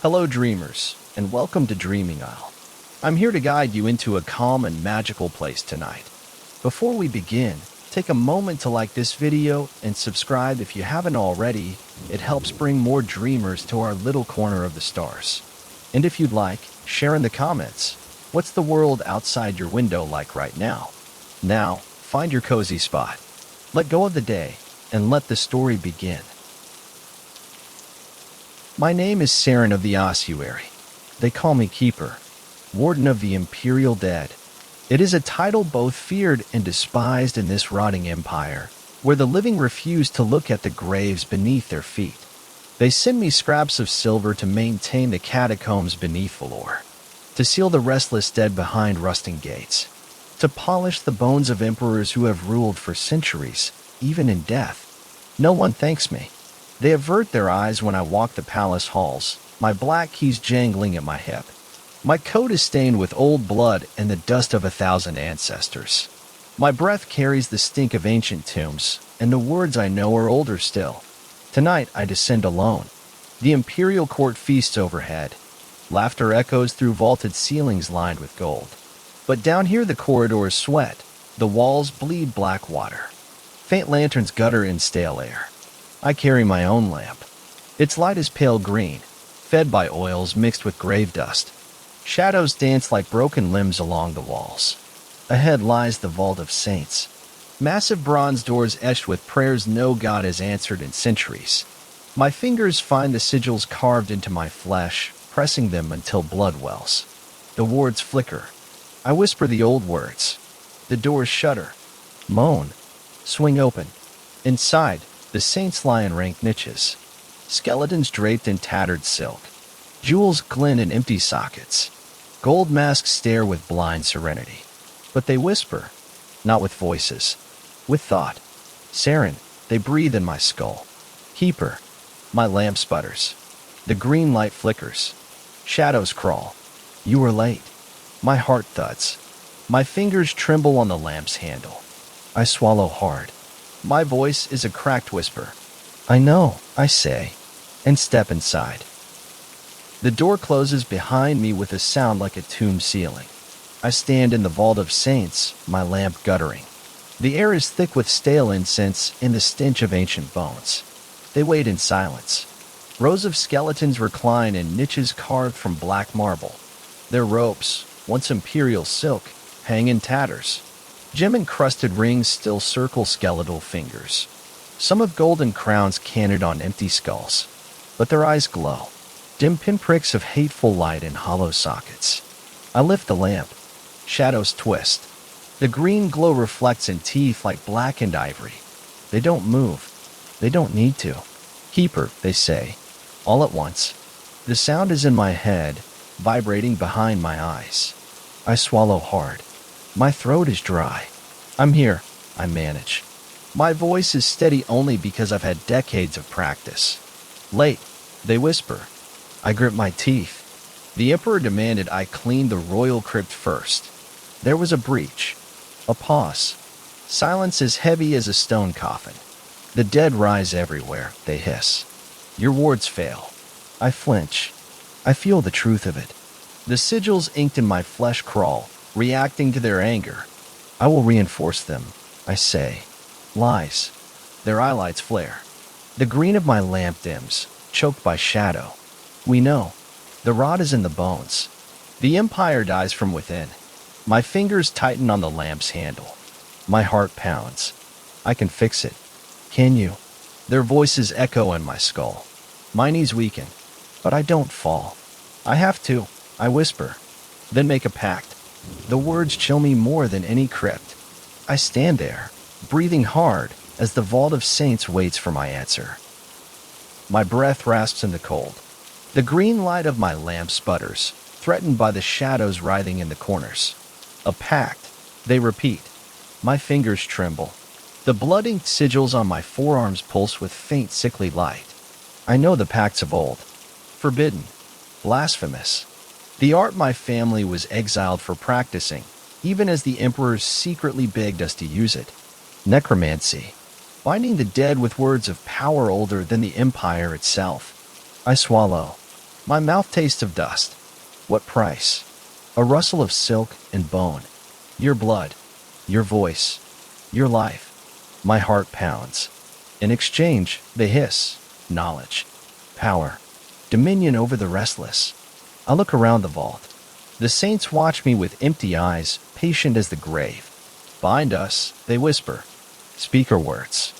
Hello dreamers, and welcome to Dreaming Isle. I'm here to guide you into a calm and magical place tonight. Before we begin, take a moment to like this video and subscribe if you haven't already. It helps bring more dreamers to our little corner of the stars. And if you'd like, share in the comments, what's the world outside your window like right now? Now, find your cozy spot. Let go of the day, and let the story begin. My name is Seren of the Ossuary. They call me Keeper, Warden of the Imperial Dead. It is a title both feared and despised in this rotting empire, where the living refuse to look at the graves beneath their feet. They send me scraps of silver to maintain the catacombs beneath Velorr, to seal the restless dead behind rusting gates, to polish the bones of emperors who have ruled for centuries, even in death. No one thanks me. They avert their eyes when I walk the palace halls, my black keys jangling at my hip. My coat is stained with old blood and the dust of 1,000 ancestors. My breath carries the stink of ancient tombs, and the words I know are older still. Tonight I descend alone. The imperial court feasts overhead. Laughter echoes through vaulted ceilings lined with gold. But down here the corridors sweat, the walls bleed black water. Faint lanterns gutter in stale air. I carry my own lamp. Its light is pale green, fed by oils mixed with grave dust. Shadows dance like broken limbs along the walls. Ahead lies the vault of saints. Massive bronze doors etched with prayers no god has answered in centuries. My fingers find the sigils carved into my flesh, pressing them until blood wells. The wards flicker. I whisper the old words. The doors shudder, moan, swing open. Inside, the saints lie in rank niches. Skeletons draped in tattered silk. Jewels glint in empty sockets. Gold masks stare with blind serenity. But they whisper, not with voices, with thought. Seren, they breathe in my skull. Keeper, my lamp sputters. The green light flickers. Shadows crawl. You are late. My heart thuds. My fingers tremble on the lamp's handle. I swallow hard. My voice is a cracked whisper. I know, I say, and step inside. The door closes behind me with a sound like a tomb ceiling. I stand in the vault of saints, my lamp guttering. The air is thick with stale incense and the stench of ancient bones. They wait in silence. Rows of skeletons recline in niches carved from black marble. Their robes, once imperial silk, hang in tatters. Gem-encrusted rings still circle skeletal fingers. Some have golden crowns canted on empty skulls, but their eyes glow, dim pinpricks of hateful light in hollow sockets. I lift the lamp. Shadows twist. The green glow reflects in teeth like blackened ivory. They don't move. They don't need to. Keeper, they say, all at once. The sound is in my head, vibrating behind my eyes. I swallow hard. My throat is dry. I'm here, I manage. My voice is steady only because I've had decades of practice. Late, they whisper. I grip my teeth. The emperor demanded I clean the royal crypt first. There was a breach. A pause. Silence as heavy as a stone coffin. The dead rise everywhere, they hiss. Your wards fail. I flinch. I feel the truth of it. The sigils inked in my flesh crawl, reacting to their anger. I will reinforce them, I say. Lies. Their eyelights flare. The green of my lamp dims, choked by shadow. We know. The rot is in the bones. The empire dies from within. My fingers tighten on the lamp's handle. My heart pounds. I can fix it. Can you? Their voices echo in my skull. My knees weaken, but I don't fall. I have to, I whisper. Then make a pact. The words chill me more than any crypt. I stand there, breathing hard, as the vault of saints waits for my answer. My breath rasps in the cold. The green light of my lamp sputters, threatened by the shadows writhing in the corners. A pact, they repeat. My fingers tremble. The blood-inked sigils on my forearms pulse with faint sickly light. I know the pacts of old. Forbidden. Blasphemous. The art my family was exiled for practicing, even as the emperors secretly begged us to use it. Necromancy. Binding the dead with words of power older than the empire itself. I swallow. My mouth tastes of dust. What price? A rustle of silk and bone. Your blood. Your voice. Your life. My heart pounds. In exchange, they hiss. Knowledge. Power. Dominion over the restless. I look around the vault. The saints watch me with empty eyes, patient as the grave. Bind us, they whisper. Speak our words.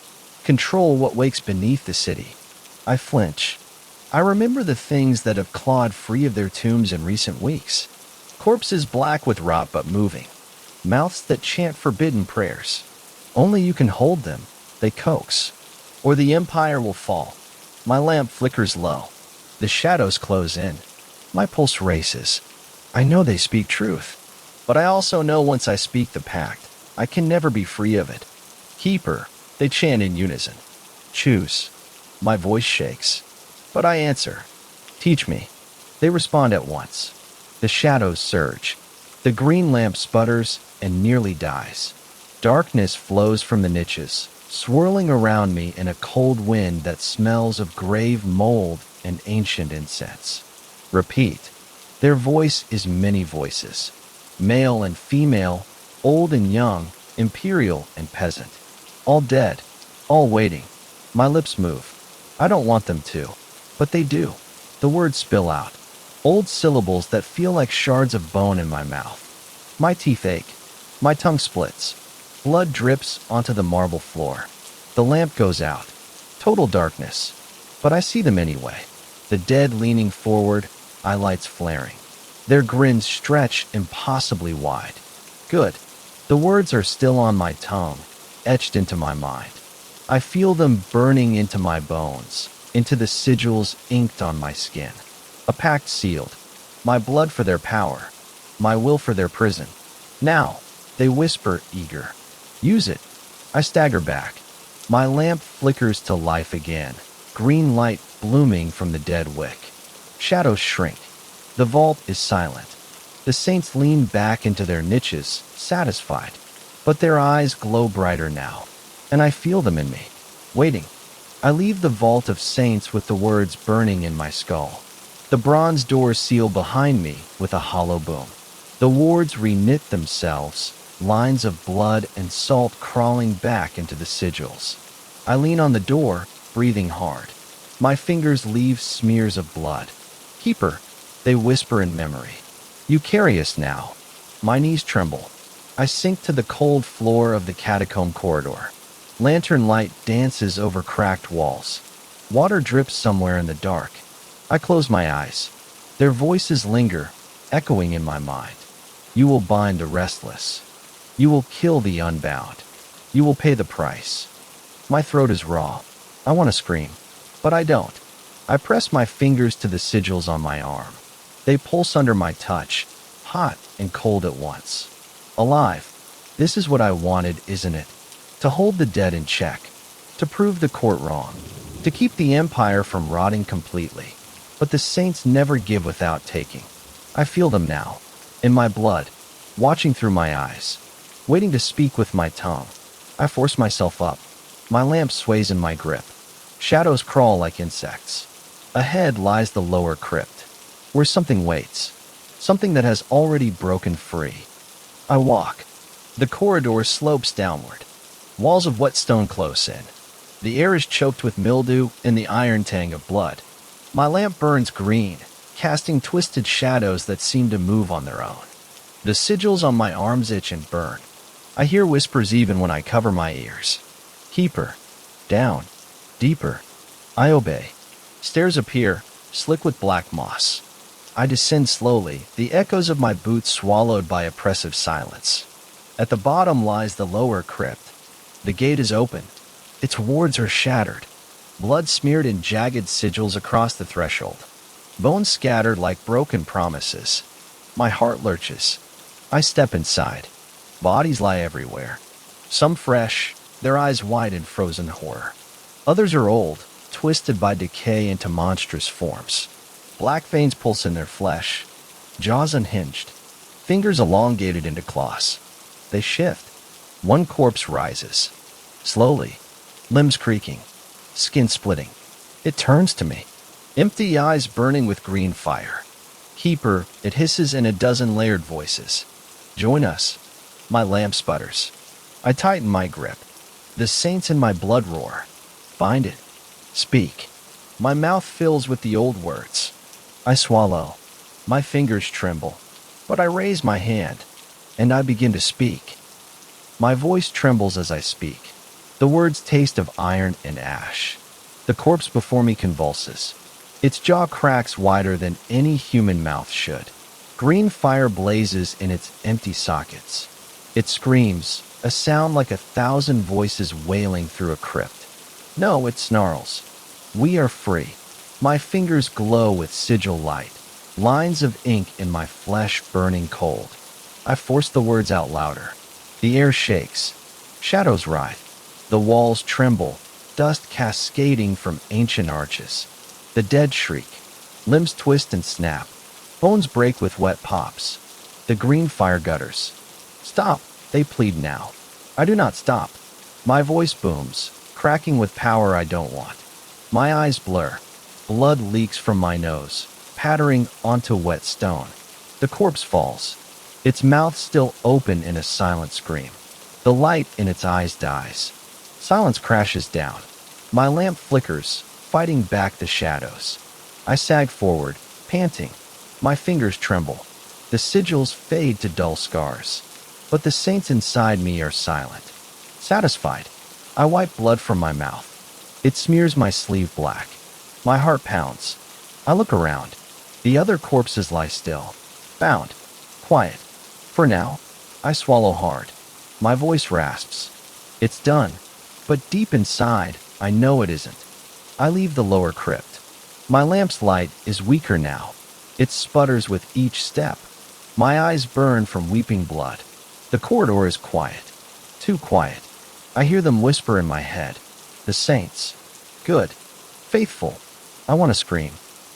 Control what wakes beneath the city. I flinch. I remember the things that have clawed free of their tombs in recent weeks. Corpses black with rot but moving. Mouths that chant forbidden prayers. Only you can hold them, they coax. Or the empire will fall. My lamp flickers low. The shadows close in. My pulse races. I know they speak truth. But I also know once I speak the pact, I can never be free of it. Keeper, they chant in unison. Choose. My voice shakes. But I answer. Teach me. They respond at once. The shadows surge. The green lamp sputters and nearly dies. Darkness flows from the niches, swirling around me in a cold wind that smells of grave mold and ancient incense. Repeat. Their voice is many voices. Male and female, old and young, imperial and peasant. All dead, all waiting. My lips move. I don't want them to, but they do. The words spill out. Old syllables that feel like shards of bone in my mouth. My teeth ache. My tongue splits. Blood drips onto the marble floor. The lamp goes out. Total darkness. But I see them anyway. The dead leaning forward, eyelights flaring. Their grins stretch impossibly wide. Good. The words are still on my tongue, etched into my mind. I feel them burning into my bones, into the sigils inked on my skin. A pact sealed. My blood for their power. My will for their prison. Now, they whisper, eager. Use it. I stagger back. My lamp flickers to life again, green light blooming from the dead wick. Shadows shrink. The vault is silent. The saints lean back into their niches, satisfied. But their eyes glow brighter now, and I feel them in me, waiting. I leave the vault of saints with the words burning in my skull. The bronze doors seal behind me with a hollow boom. The wards reknit themselves, lines of blood and salt crawling back into the sigils. I lean on the door, breathing hard. My fingers leave smears of blood. Keeper, they whisper in memory. You carry us now. My knees tremble. I sink to the cold floor of the catacomb corridor. Lantern light dances over cracked walls. Water drips somewhere in the dark. I close my eyes. Their voices linger, echoing in my mind. You will bind the restless. You will kill the unbound. You will pay the price. My throat is raw. I want to scream, but I don't. I press my fingers to the sigils on my arm. They pulse under my touch, hot and cold at once. Alive. This is what I wanted, isn't it? To hold the dead in check. To prove the court wrong. To keep the empire from rotting completely. But the saints never give without taking. I feel them now. In my blood. Watching through my eyes. Waiting to speak with my tongue. I force myself up. My lamp sways in my grip. Shadows crawl like insects. Ahead lies the lower crypt, where something waits. Something that has already broken free. I walk. The corridor slopes downward. Walls of wet stone close in. The air is choked with mildew and the iron tang of blood. My lamp burns green, casting twisted shadows that seem to move on their own. The sigils on my arms itch and burn. I hear whispers even when I cover my ears. Keeper. Down. Deeper. I obey. Stairs appear, slick with black moss. I descend slowly, the echoes of my boots swallowed by oppressive silence. At the bottom lies the lower crypt. The gate is open. Its wards are shattered. Blood smeared in jagged sigils across the threshold. Bones scattered like broken promises. My heart lurches. I step inside. Bodies lie everywhere. Some fresh, their eyes wide in frozen horror. Others are old, twisted by decay into monstrous forms. Black veins pulse in their flesh. Jaws unhinged. Fingers elongated into claws. They shift. One corpse rises. Slowly. Limbs creaking. Skin splitting. It turns to me. Empty eyes burning with green fire. Keeper, it hisses in a dozen layered voices. Join us. My lamp sputters. I tighten my grip. The saints in my blood roar. Find it. Speak. My mouth fills with the old words. I swallow. My fingers tremble. But I raise my hand, and I begin to speak. My voice trembles as I speak. The words taste of iron and ash. The corpse before me convulses. Its jaw cracks wider than any human mouth should. Green fire blazes in its empty sockets. It screams, a sound like 1,000 voices wailing through a crypt. No, it snarls. We are free. My fingers glow with sigil light. Lines of ink in my flesh burning cold. I force the words out louder. The air shakes. Shadows writhe. The walls tremble, dust cascading from ancient arches. The dead shriek. Limbs twist and snap. Bones break with wet pops. The green fire gutters. Stop, they plead now. I do not stop. My voice booms, cracking with power I don't want. My eyes blur. Blood leaks from my nose, pattering onto wet stone. The corpse falls, its mouth still open in a silent scream. The light in its eyes dies. Silence crashes down. My lamp flickers, fighting back the shadows. I sag forward, panting. My fingers tremble. The sigils fade to dull scars. But the saints inside me are silent. Satisfied, I wipe blood from my mouth. It smears my sleeve black. My heart pounds. I look around. The other corpses lie still, bound, quiet. For now, I swallow hard. My voice rasps. It's done. But deep inside, I know it isn't. I leave the lower crypt. My lamp's light is weaker now. It sputters with each step. My eyes burn from weeping blood. The corridor is quiet. Too quiet. I hear them whisper in my head. The saints. Good. Faithful. I want to scream.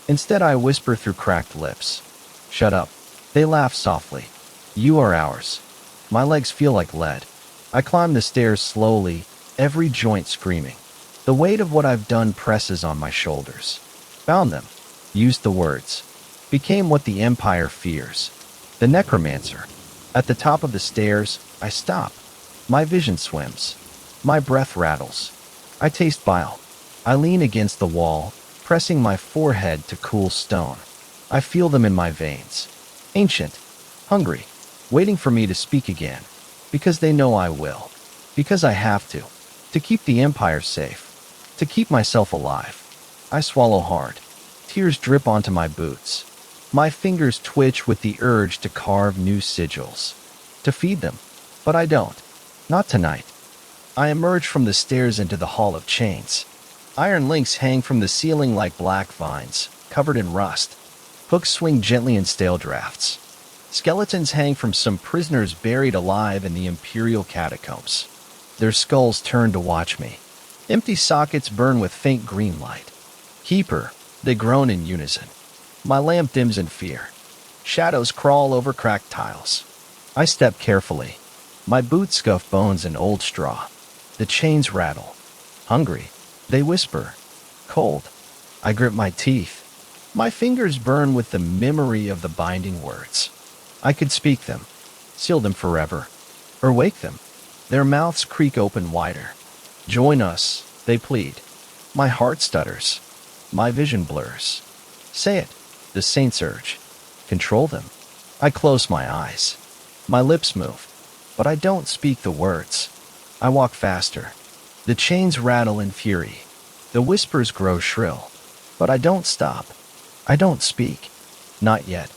Instead, I whisper through cracked lips. Shut up. They laugh softly. You are ours. My legs feel like lead. I climb the stairs slowly, every joint screaming. The weight of what I've done presses on my shoulders. Found them. Used the words. Became what the Empire fears. The Necromancer. At the top of the stairs, I stop. My vision swims. My breath rattles. I taste bile. I lean against the wall, pressing my forehead to cool stone. I feel them in my veins. Ancient. Hungry. Waiting for me to speak again. Because they know I will. Because I have to. To keep the Empire safe. To keep myself alive. I swallow hard. Tears drip onto my boots. My fingers twitch with the urge to carve new sigils. To feed them. But I don't. Not tonight. I emerge from the stairs into the Hall of Chains. Iron links hang from the ceiling like black vines, covered in rust. Hooks swing gently in stale drafts. Skeletons hang from some prisoners buried alive in the Imperial catacombs. Their skulls turn to watch me. Empty sockets burn with faint green light. Keeper, they groan in unison. My lamp dims in fear. Shadows crawl over cracked tiles. I step carefully. My boots scuff bones and old straw. The chains rattle. Hungry, they whisper. Cold, I grip my teeth. My fingers burn with the memory of the binding words. I could speak them, seal them forever, or wake them. Their mouths creak open wider. Join us, they plead. My heart stutters. My vision blurs. Say it, the saints urge. Control them. I close my eyes. My lips move, but I don't speak the words. I walk faster. The chains rattle in fury. The whispers grow shrill, but I don't stop. I don't speak. Not yet.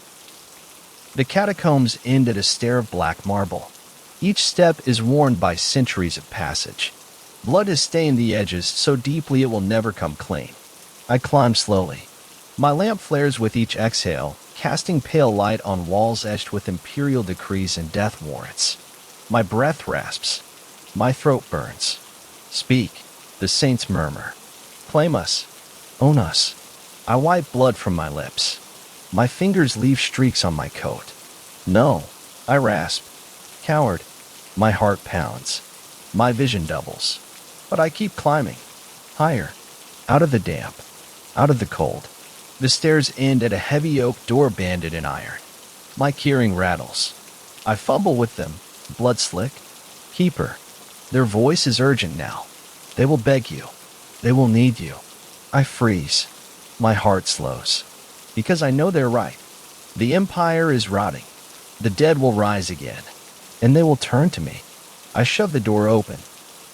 The catacombs end at a stair of black marble. Each step is worn by centuries of passage. Blood has stained the edges so deeply it will never come clean. I climb slowly. My lamp flares with each exhale, casting pale light on walls etched with imperial decrees and death warrants. My breath rasps. My throat burns. Speak, the saints murmur. Claim us. Own us. I wipe blood from my lips. My fingers leave streaks on my coat. No, I rasp. Coward. My heart pounds. My vision doubles. But I keep climbing. Higher. Out of the damp. Out of the cold. The stairs end at a heavy oak door banded in iron. My keyring rattles. I fumble with them, blood slick. Keeper. Their voice is urgent now. They will beg you. They will need you. I freeze. My heart slows. Because I know they're right. The Empire is rotting. The dead will rise again. And they will turn to me. I shove the door open.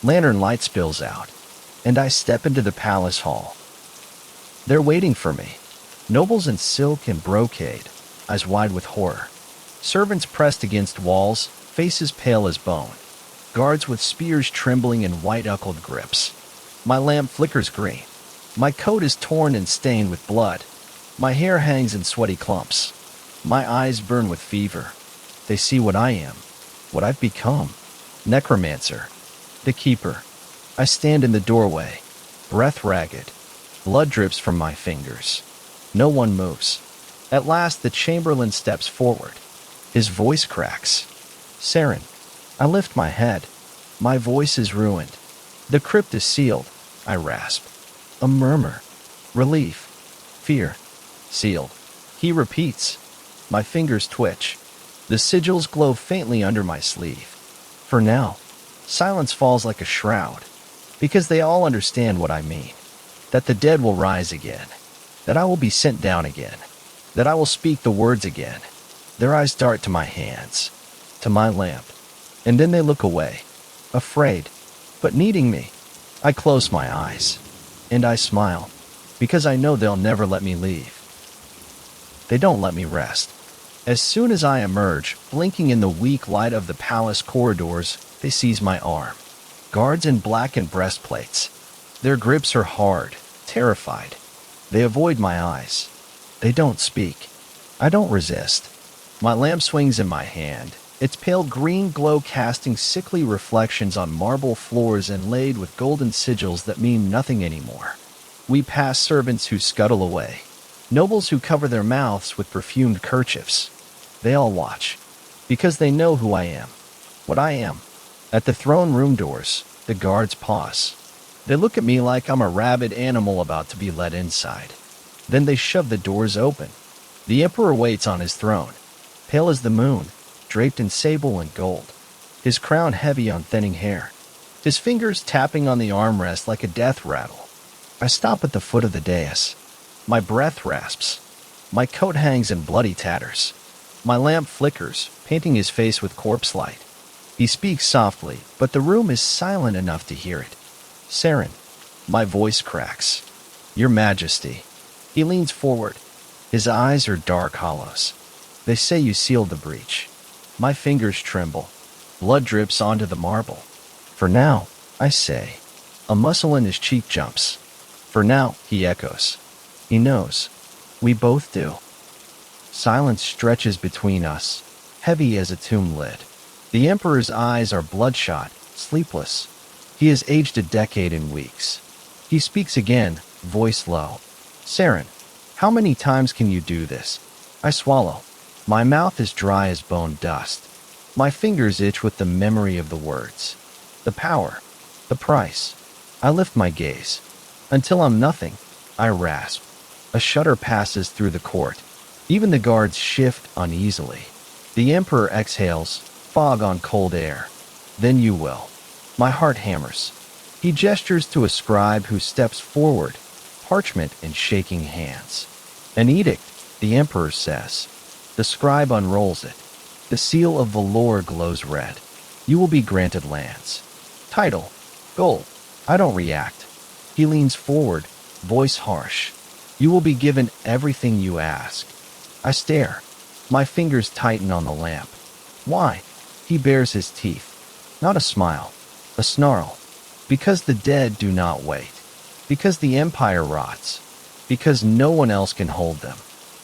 Lantern light spills out. And I step into the palace hall. They're waiting for me. Nobles in silk and brocade, eyes wide with horror. Servants pressed against walls, faces pale as bone. Guards with spears trembling in white-knuckled grips. My lamp flickers green. My coat is torn and stained with blood. My hair hangs in sweaty clumps. My eyes burn with fever. They see what I am, what I've become. Necromancer. The Keeper. I stand in the doorway, breath ragged. Blood drips from my fingers. No one moves. At last the Chamberlain steps forward. His voice cracks. Seren. I lift my head. My voice is ruined. The crypt is sealed, I rasp. A murmur. Relief. Fear. Sealed. He repeats. My fingers twitch. The sigils glow faintly under my sleeve. For now, silence falls like a shroud, because they all understand what I mean. That the dead will rise again. That I will be sent down again. That I will speak the words again. Their eyes dart to my hands, to my lamp, and then they look away, afraid, but needing me. I close my eyes, and I smile, because I know they'll never let me leave. They don't let me rest. As soon as I emerge, blinking in the weak light of the palace corridors, they seize my arm. Guards in blackened breastplates. Their grips are hard, terrified. They avoid my eyes. They don't speak. I don't resist. My lamp swings in my hand, its pale green glow casting sickly reflections on marble floors inlaid with golden sigils that mean nothing anymore. We pass servants who scuttle away, nobles who cover their mouths with perfumed kerchiefs. They all watch, because they know who I am, what I am. At the throne room doors, the guards pause. They look at me like I'm a rabid animal about to be let inside. Then they shove the doors open. The emperor waits on his throne, pale as the moon, draped in sable and gold, his crown heavy on thinning hair, his fingers tapping on the armrest like a death rattle. I stop at the foot of the dais. My breath rasps. My coat hangs in bloody tatters. My lamp flickers, painting his face with corpse light. He speaks softly, but the room is silent enough to hear it. Seren. My voice cracks. Your Majesty. He leans forward. His eyes are dark hollows. They say you sealed the breach. My fingers tremble. Blood drips onto the marble. For now, I say. A muscle in his cheek jumps. For now, he echoes. He knows. We both do. Silence stretches between us, heavy as a tomb lid. The Emperor's eyes are bloodshot, sleepless. He has aged a decade in weeks. He speaks again, voice low. Seren, how many times can you do this? I swallow. My mouth is dry as bone dust. My fingers itch with the memory of the words. The power. The price. I lift my gaze. Until I'm nothing, I rasp. A shudder passes through the court. Even the guards shift uneasily. The Emperor exhales, fog on cold air. Then you will. My heart hammers. He gestures to a scribe who steps forward, parchment in shaking hands. An edict, the Emperor says. The scribe unrolls it. The seal of Velorr glows red. You will be granted lands. Title, gold. I don't react. He leans forward, voice harsh. You will be given everything you ask. I stare. My fingers tighten on the lamp. Why? He bares his teeth. Not a smile. A snarl. Because the dead do not wait. Because the Empire rots. Because no one else can hold them.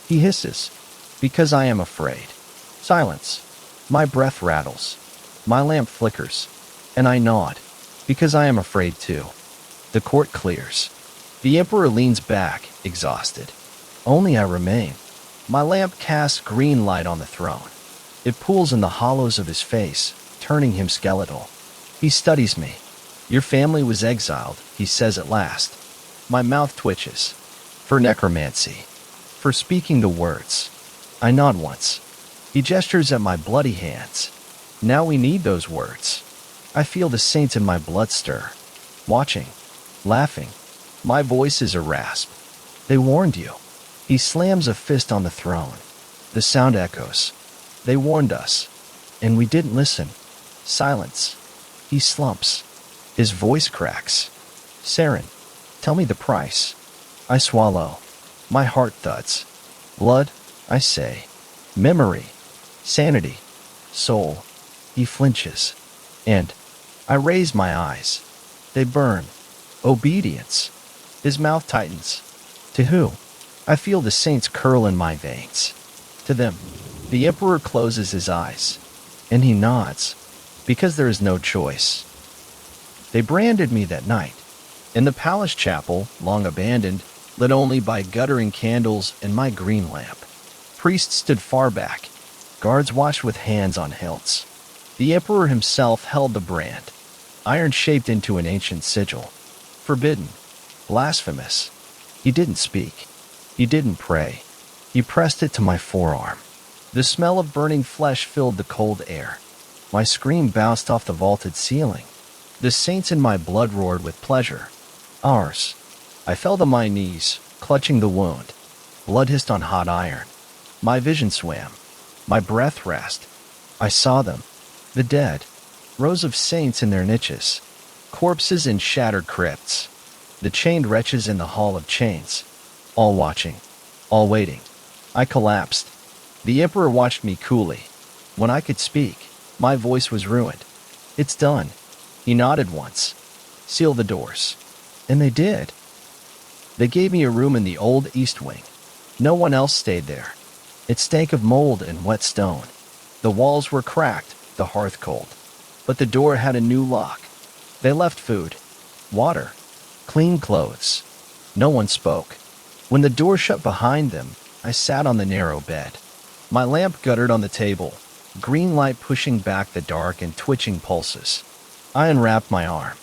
He hisses. Because I am afraid. Silence. My breath rattles. My lamp flickers. And I nod. Because I am afraid too. The court clears. The Emperor leans back, exhausted. Only I remain. My lamp casts green light on the throne. It pools in the hollows of his face, turning him skeletal. He studies me. Your family was exiled, he says at last. My mouth twitches. For necromancy. for speaking the words. I nod once. He gestures at my bloody hands. Now we need those words. I feel the saints in my blood stir. Watching. Laughing. My voice is a rasp. They warned you. He slams a fist on the throne. The sound echoes. They warned us. And we didn't listen. Silence. He slumps. His voice cracks. Seren, tell me the price. I swallow. My heart thuds. Blood, I say. Memory. Sanity. Soul. He flinches. And I raise my eyes. They burn. Obedience. His mouth tightens. To who? I feel the saints curl in my veins. To them. The Emperor closes his eyes. And he nods. Because there is no choice. They branded me that night. In the palace chapel, long abandoned, lit only by guttering candles and my green lamp. Priests stood far back. Guards watched with hands on hilts. The Emperor himself held the brand, iron-shaped into an ancient sigil. Forbidden. Blasphemous. He didn't speak. He didn't pray. He pressed it to my forearm. The smell of burning flesh filled the cold air. My scream bounced off the vaulted ceiling. The saints in my blood roared with pleasure. Ours. I fell to my knees, clutching the wound. Blood hissed on hot iron. My vision swam. My breath rasped. I saw them. The dead. Rows of saints in their niches. Corpses in shattered crypts. The chained wretches in the Hall of Chains. All watching. All waiting. I collapsed. The Emperor watched me coolly. When I could speak, my voice was ruined. It's done. He nodded once. Seal the doors. And they did. They gave me a room in the old East Wing. No one else stayed there. It stank of mold and wet stone. The walls were cracked, the hearth cold. But the door had a new lock. They left food, water, clean clothes. No one spoke. When the door shut behind them, I sat on the narrow bed. My lamp guttered on the table, green light pushing back the dark and twitching pulses. I unwrapped my arm.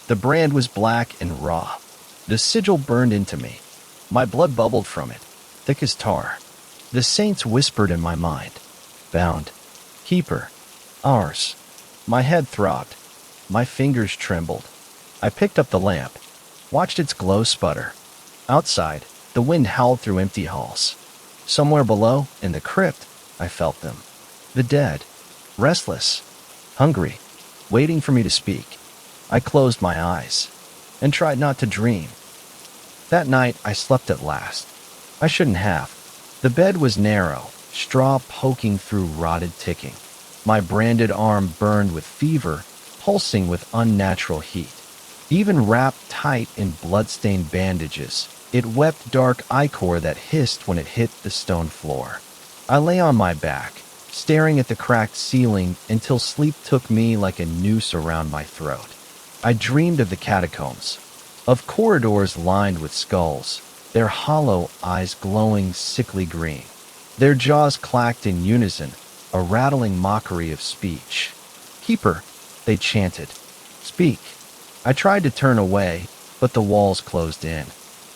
The brand was black and raw. The sigil burned into me. My blood bubbled from it, thick as tar. The saints whispered in my mind. Bound. Keeper. Ours. My head throbbed. My fingers trembled. I picked up the lamp, watched its glow sputter. Outside, the wind howled through empty halls. Somewhere below, in the crypt, I felt them. The dead. Restless. Hungry. Waiting for me to speak. I closed my eyes and tried not to dream. That night, I slept at last. I shouldn't have. The bed was narrow, straw poking through rotted ticking. My branded arm burned with fever, pulsing with unnatural heat. Even wrapped tight in blood-stained bandages, it wept dark ichor that hissed when it hit the stone floor. I lay on my back, staring at the cracked ceiling until sleep took me like a noose around my throat. I dreamed of the catacombs, of corridors lined with skulls, their hollow eyes glowing sickly green. Their jaws clacked in unison, a rattling mockery of speech. Keeper, they chanted. Speak. I tried to turn away, but the walls closed in.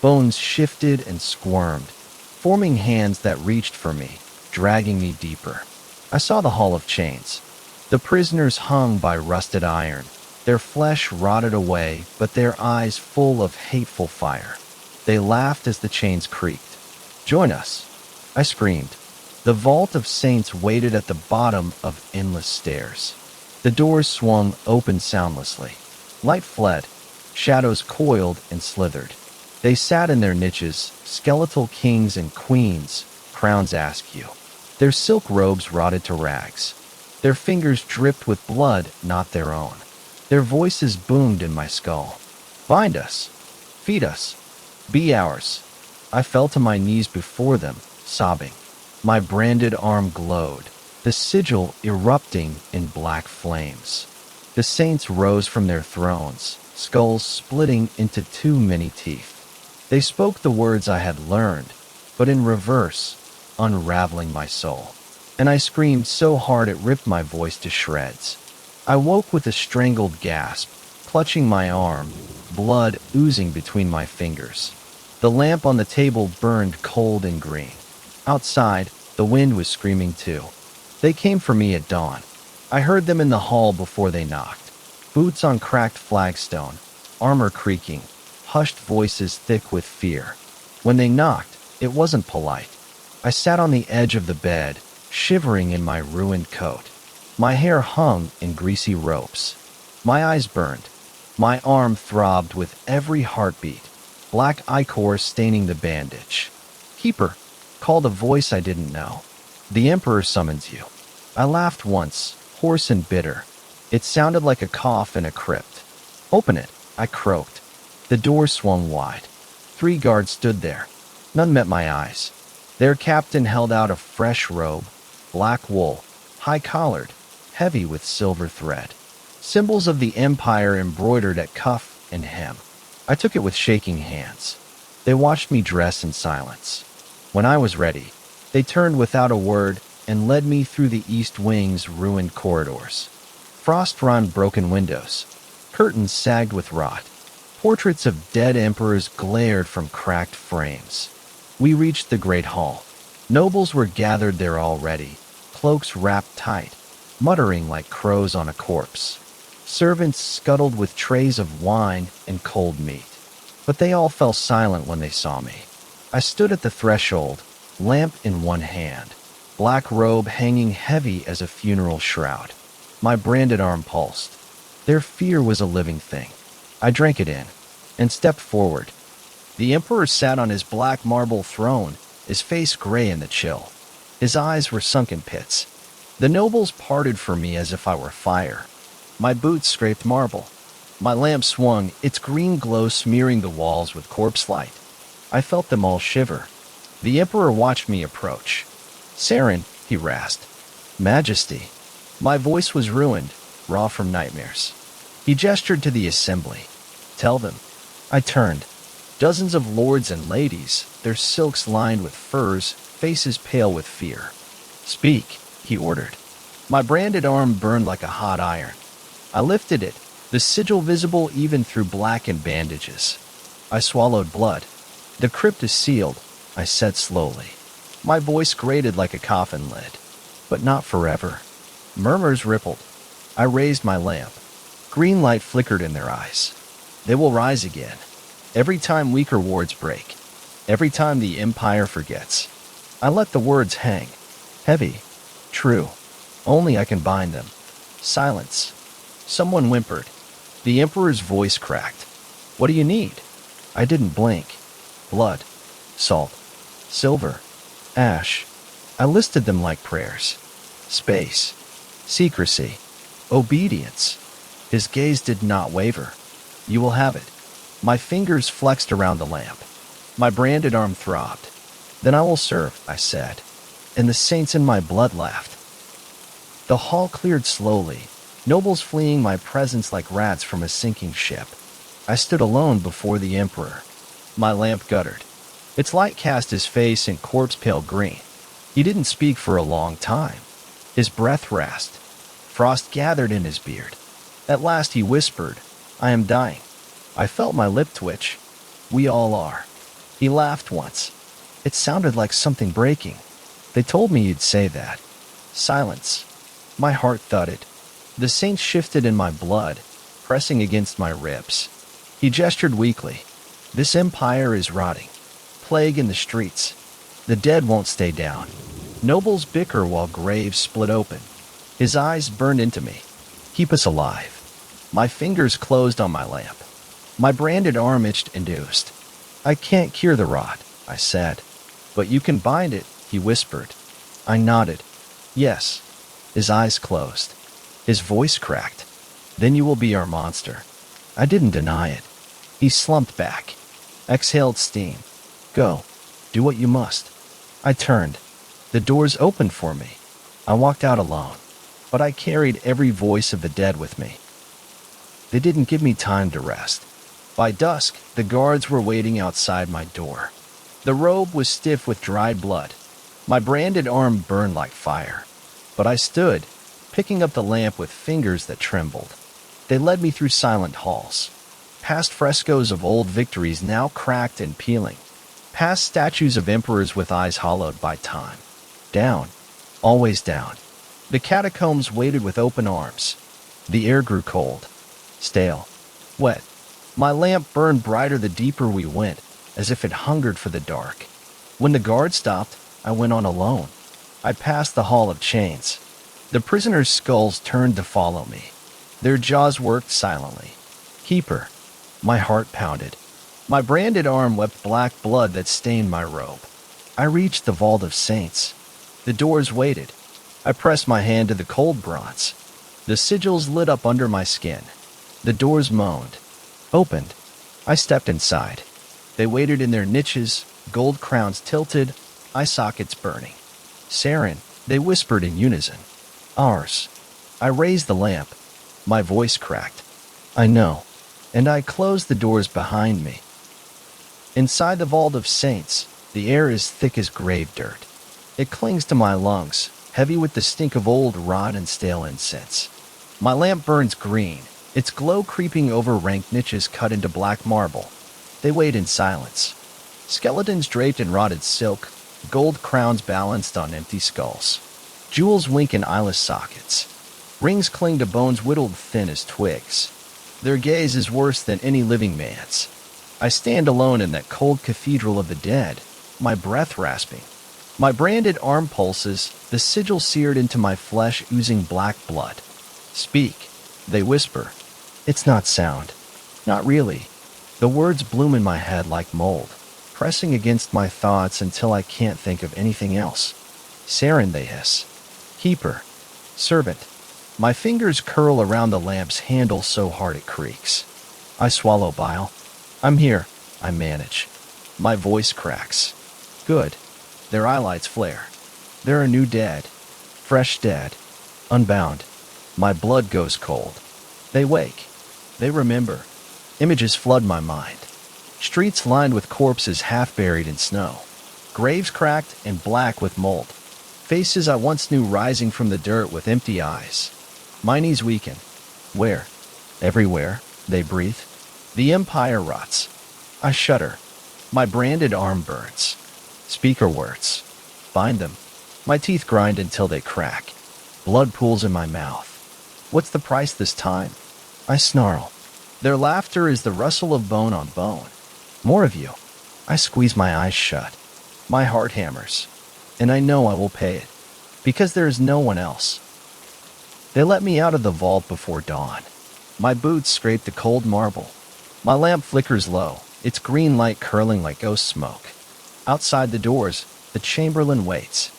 Bones shifted and squirmed, forming hands that reached for me, dragging me deeper. I saw the Hall of Chains. The prisoners hung by rusted iron, their flesh rotted away, but their eyes full of hateful fire. They laughed as the chains creaked. Join us, I screamed. The vault of saints waited at the bottom of endless stairs. The doors swung open soundlessly. Light fled. Shadows coiled and slithered. They sat in their niches, skeletal kings and queens, crowns askew. Their silk robes rotted to rags. Their fingers dripped with blood not their own. Their voices boomed in my skull. Bind us. Feed us. Be ours. I fell to my knees before them, sobbing. My branded arm glowed, the sigil erupting in black flames. The saints rose from their thrones, skulls splitting into too many teeth. They spoke the words I had learned, but in reverse, unraveling my soul. And I screamed so hard it ripped my voice to shreds. I woke with a strangled gasp, clutching my arm, blood oozing between my fingers. The lamp on the table burned cold and green. Outside, the wind was screaming too. They came for me at dawn. I heard them in the hall before they knocked. Boots on cracked flagstone, armor creaking, hushed voices thick with fear. When they knocked, it wasn't polite. I sat on the edge of the bed, shivering in my ruined coat. My hair hung in greasy ropes. My eyes burned. My arm throbbed with every heartbeat, black ichor staining the bandage. "Keeper," called a voice I didn't know. "The Emperor summons you." I laughed once, hoarse and bitter. It sounded like a cough in a crypt. "Open it," I croaked. The door swung wide. 3 guards stood there. None met my eyes. Their captain held out a fresh robe, black wool, high-collared, heavy with silver thread. Symbols of the Empire embroidered at cuff and hem. I took it with shaking hands. They watched me dress in silence. When I was ready, they turned without a word and led me through the East Wing's ruined corridors. Frost-rimed broken windows. Curtains sagged with rot. Portraits of dead emperors glared from cracked frames. We reached the great hall. Nobles were gathered there already, cloaks wrapped tight, muttering like crows on a corpse. Servants scuttled with trays of wine and cold meat. But they all fell silent when they saw me. I stood at the threshold, lamp in one hand, black robe hanging heavy as a funeral shroud. My branded arm pulsed. Their fear was a living thing. I drank it in and stepped forward. The Emperor sat on his black marble throne, his face gray in the chill. His eyes were sunken pits. The nobles parted for me as if I were fire. My boots scraped marble. My lamp swung, its green glow smearing the walls with corpse light. I felt them all shiver. The Emperor watched me approach. "Seren," he rasped. "Majesty." My voice was ruined, raw from nightmares. He gestured to the assembly. "Tell them." I turned. Dozens of lords and ladies, their silks lined with furs, faces pale with fear. "Speak," he ordered. My branded arm burned like a hot iron. I lifted it, the sigil visible even through blackened bandages. I swallowed blood. "The crypt is sealed," I said slowly. My voice grated like a coffin lid. "But not forever." Murmurs rippled. I raised my lamp. Green light flickered in their eyes. "They will rise again. Every time weaker wards break. Every time the Empire forgets." I let the words hang. Heavy. True. Only I can bind them. Silence. Someone whimpered. The Emperor's voice cracked. "What do you need?" I didn't blink. Blood. Salt. Silver. Ash. I listed them like prayers. Space. Secrecy. Obedience. His gaze did not waver. "You will have it." My fingers flexed around the lamp. My branded arm throbbed. "Then I will serve," I said. And the saints in my blood laughed. The hall cleared slowly, nobles fleeing my presence like rats from a sinking ship. I stood alone before the Emperor. My lamp guttered. Its light cast his face in corpse-pale green. He didn't speak for a long time. His breath rasped. Frost gathered in his beard. At last he whispered, "I am dying." I felt my lip twitch. "We all are." He laughed once. It sounded like something breaking. "They told me you'd say that." Silence. My heart thudded. The saints shifted in my blood, pressing against my ribs. He gestured weakly. "This empire is rotting. Plague in the streets. The dead won't stay down. Nobles bicker while graves split open." His eyes burned into me. "Keep us alive." My fingers closed on my lamp. My branded arm itched and oozed. "I can't cure the rot," I said. "But you can bind it," he whispered. I nodded. "Yes." His eyes closed. His voice cracked. "Then you will be our monster." I didn't deny it. He slumped back, exhaled steam. "Go. Do what you must." I turned. The doors opened for me. I walked out alone, but I carried every voice of the dead with me. They didn't give me time to rest. By dusk, the guards were waiting outside my door. The robe was stiff with dried blood. My branded arm burned like fire. But I stood, picking up the lamp with fingers that trembled. They led me through silent halls, past frescoes of old victories now cracked and peeling, past statues of emperors with eyes hollowed by time. Down, always down. The catacombs waited with open arms. The air grew cold, stale, wet. My lamp burned brighter the deeper we went, as if it hungered for the dark. When the guard stopped, I went on alone. I passed the Hall of Chains. The prisoners' skulls turned to follow me. Their jaws worked silently. Keeper. My heart pounded. My branded arm wept black blood that stained my robe. I reached the Vault of Saints. The doors waited. I pressed my hand to the cold bronze. The sigils lit up under my skin. The doors moaned. Opened. I stepped inside. They waited in their niches, gold crowns tilted, eye sockets burning. Seren, they whispered in unison. Ours. I raised the lamp. My voice cracked. I know. And I closed the doors behind me. Inside the Vault of Saints, the air is thick as grave dirt. It clings to my lungs, heavy with the stink of old rot and stale incense. My lamp burns green, its glow creeping over rank niches cut into black marble. They wait in silence. Skeletons draped in rotted silk, gold crowns balanced on empty skulls. Jewels wink in eyeless sockets. Rings cling to bones whittled thin as twigs. Their gaze is worse than any living man's. I stand alone in that cold cathedral of the dead, my breath rasping. My branded arm pulses, the sigil seared into my flesh oozing black blood. Speak, they whisper. It's not sound. Not really. The words bloom in my head like mold, pressing against my thoughts until I can't think of anything else. Seren, they hiss. Keeper. Servant. My fingers curl around the lamp's handle so hard it creaks. I swallow bile. I'm here, I manage. My voice cracks. Good. Their eyelights flare. There are new dead. Fresh dead. Unbound. My blood goes cold. They wake. They remember. Images flood my mind. Streets lined with corpses half buried in snow. Graves cracked and black with mold. Faces I once knew rising from the dirt with empty eyes. My knees weaken. Where? Everywhere. They breathe. The Empire rots. I shudder. My branded arm burns. Speaker words. Bind them. My teeth grind until they crack. Blood pools in my mouth. What's the price this time? I snarl. Their laughter is the rustle of bone on bone. More of you. I squeeze my eyes shut. My heart hammers. And I know I will pay it. Because there is no one else. They let me out of the vault before dawn. My boots scrape the cold marble. My lamp flickers low, its green light curling like ghost smoke. Outside the doors, the chamberlain waits.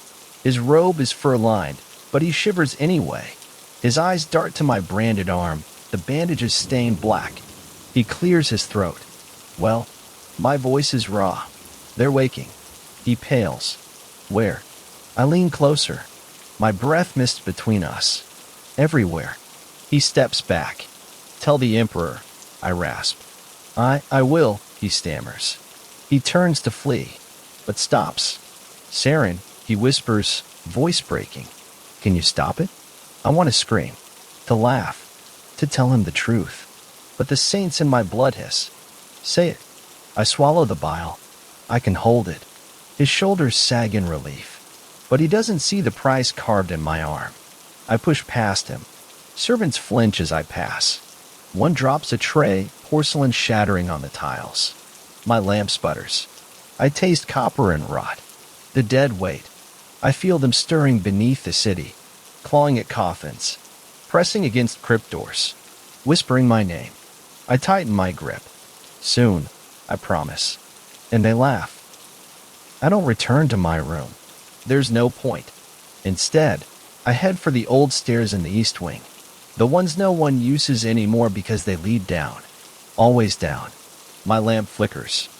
His robe is fur-lined, but he shivers anyway. His eyes dart to my branded arm, the bandages stained black. He clears his throat. Well, my voice is raw. They're waking. He pales. Where? I lean closer. My breath missed between us. Everywhere. He steps back. Tell the Emperor, I rasp. I will, he stammers. He turns to flee, but stops. Seren, he whispers, voice breaking. Can you stop it? I want to scream, to laugh, to tell him the truth. But the saints in my blood hiss. Say it. I swallow the bile. I can hold it. His shoulders sag in relief. But he doesn't see the price carved in my arm. I push past him. Servants flinch as I pass. One drops a tray, porcelain shattering on the tiles. My lamp sputters. I taste copper and rot. The dead wait. I feel them stirring beneath the city, clawing at coffins, pressing against crypt doors, whispering my name. I tighten my grip. Soon, I promise. And they laugh. I don't return to my room. There's no point. Instead, I head for the old stairs in the east wing. The ones no one uses anymore because they lead down. Always down. My lamp flickers.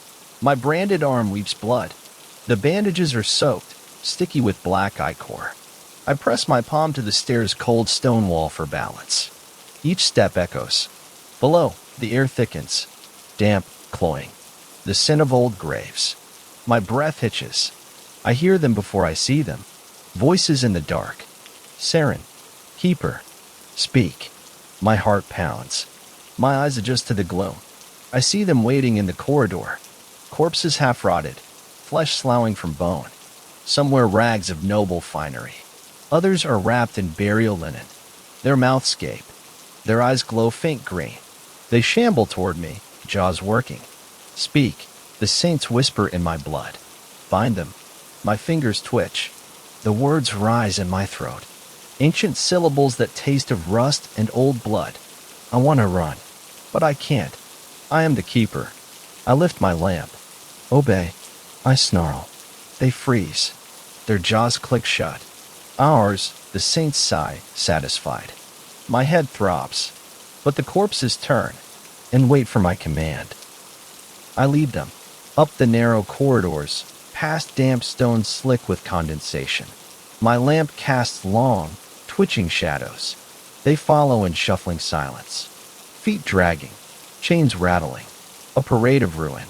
My branded arm weeps blood. The bandages are soaked, sticky with black ichor. I press my palm to the stairs' cold stone wall for balance. Each step echoes. Below, the air thickens. Damp, cloying. The scent of old graves. My breath hitches. I hear them before I see them. Voices in the dark. Seren. Keeper. Speak. My heart pounds. My eyes adjust to the gloom. I see them waiting in the corridor. Corpses half rotted. flesh sloughing from bone. Some wear rags of noble finery. Others are wrapped in burial linen. Their mouths gape. Their eyes glow faint green. They shamble toward me, jaws working. Speak, the saints whisper in my blood. Bind them. My fingers twitch. The words rise in my throat. Ancient syllables that taste of rust and old blood. I want to run, but I can't. I am the keeper. I lift my lamp. Obey. I snarl. They freeze. Their jaws click shut. Ours, the saints sigh, satisfied. My head throbs, but the corpses turn and wait for my command. I lead them, up the narrow corridors, past damp stones slick with condensation. My lamp casts long, twitching shadows. They follow in shuffling silence. Feet dragging, chains rattling, a parade of ruin.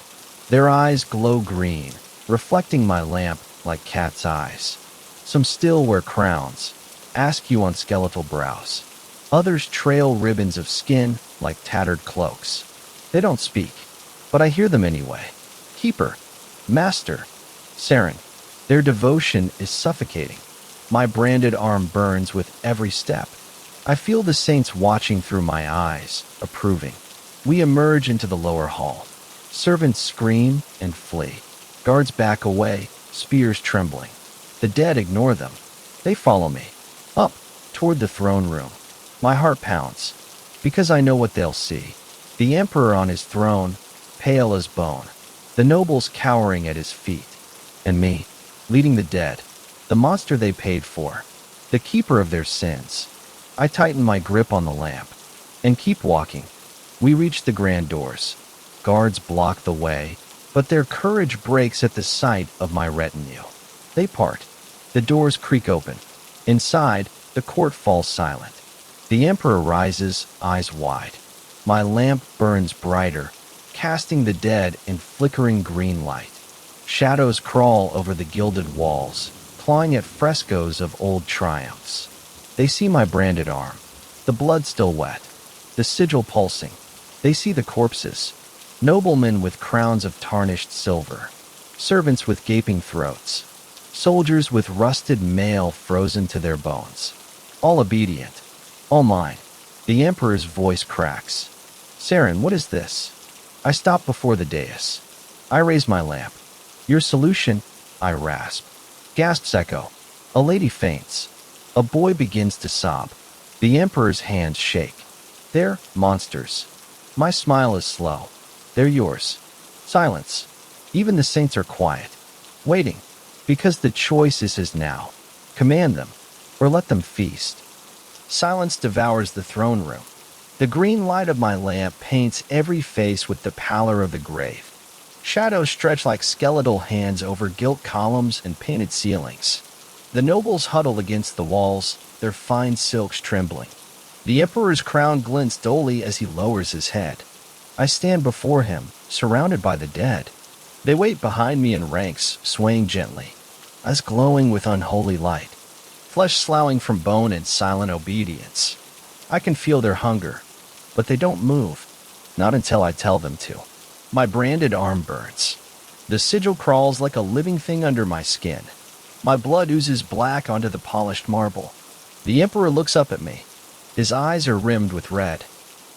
Their eyes glow green, reflecting my lamp like cat's eyes. Some still wear crowns, askew on skeletal brows. Others trail ribbons of skin like tattered cloaks. They don't speak, but I hear them anyway. Keeper, Master, Seren. Their devotion is suffocating. My branded arm burns with every step. I feel the saints watching through my eyes, approving. We emerge into the lower hall. Servants scream and flee. Guards back away, spears trembling. The dead ignore them. They follow me, up, toward the throne room. My heart pounds, because I know what they'll see. The emperor on his throne, pale as bone. The nobles cowering at his feet. And me, leading the dead, the monster they paid for, the keeper of their sins. I tighten my grip on the lamp and keep walking. We reach the grand doors. Guards block the way, but their courage breaks at the sight of my retinue. They part. The doors creak open. Inside, the court falls silent. The emperor rises, eyes wide. My lamp burns brighter, casting the dead in flickering green light. Shadows crawl over the gilded walls, clawing at frescoes of old triumphs. They see my branded arm, the blood still wet, the sigil pulsing. They see the corpses, noblemen with crowns of tarnished silver, servants with gaping throats, soldiers with rusted mail frozen to their bones. All obedient, all mine. The emperor's voice cracks. Seren, what is this? I stop before the dais. I raise my lamp. Your solution? I rasp. Gasps echo. A lady faints. A boy begins to sob. The emperor's hands shake. They're monsters. My smile is slow. They're yours. Silence. Even the saints are quiet, waiting, because the choice is his now. Command them, or let them feast. Silence devours the throne room. The green light of my lamp paints every face with the pallor of the grave. Shadows stretch like skeletal hands over gilt columns and painted ceilings. The nobles huddle against the walls, their fine silks trembling. The emperor's crown glints dully as he lowers his head. I stand before him, surrounded by the dead. They wait behind me in ranks, swaying gently, eyes glowing with unholy light, flesh sloughing from bone in silent obedience. I can feel their hunger, but they don't move, not until I tell them to. My branded arm burns. The sigil crawls like a living thing under my skin. My blood oozes black onto the polished marble. The emperor looks up at me. His eyes are rimmed with red.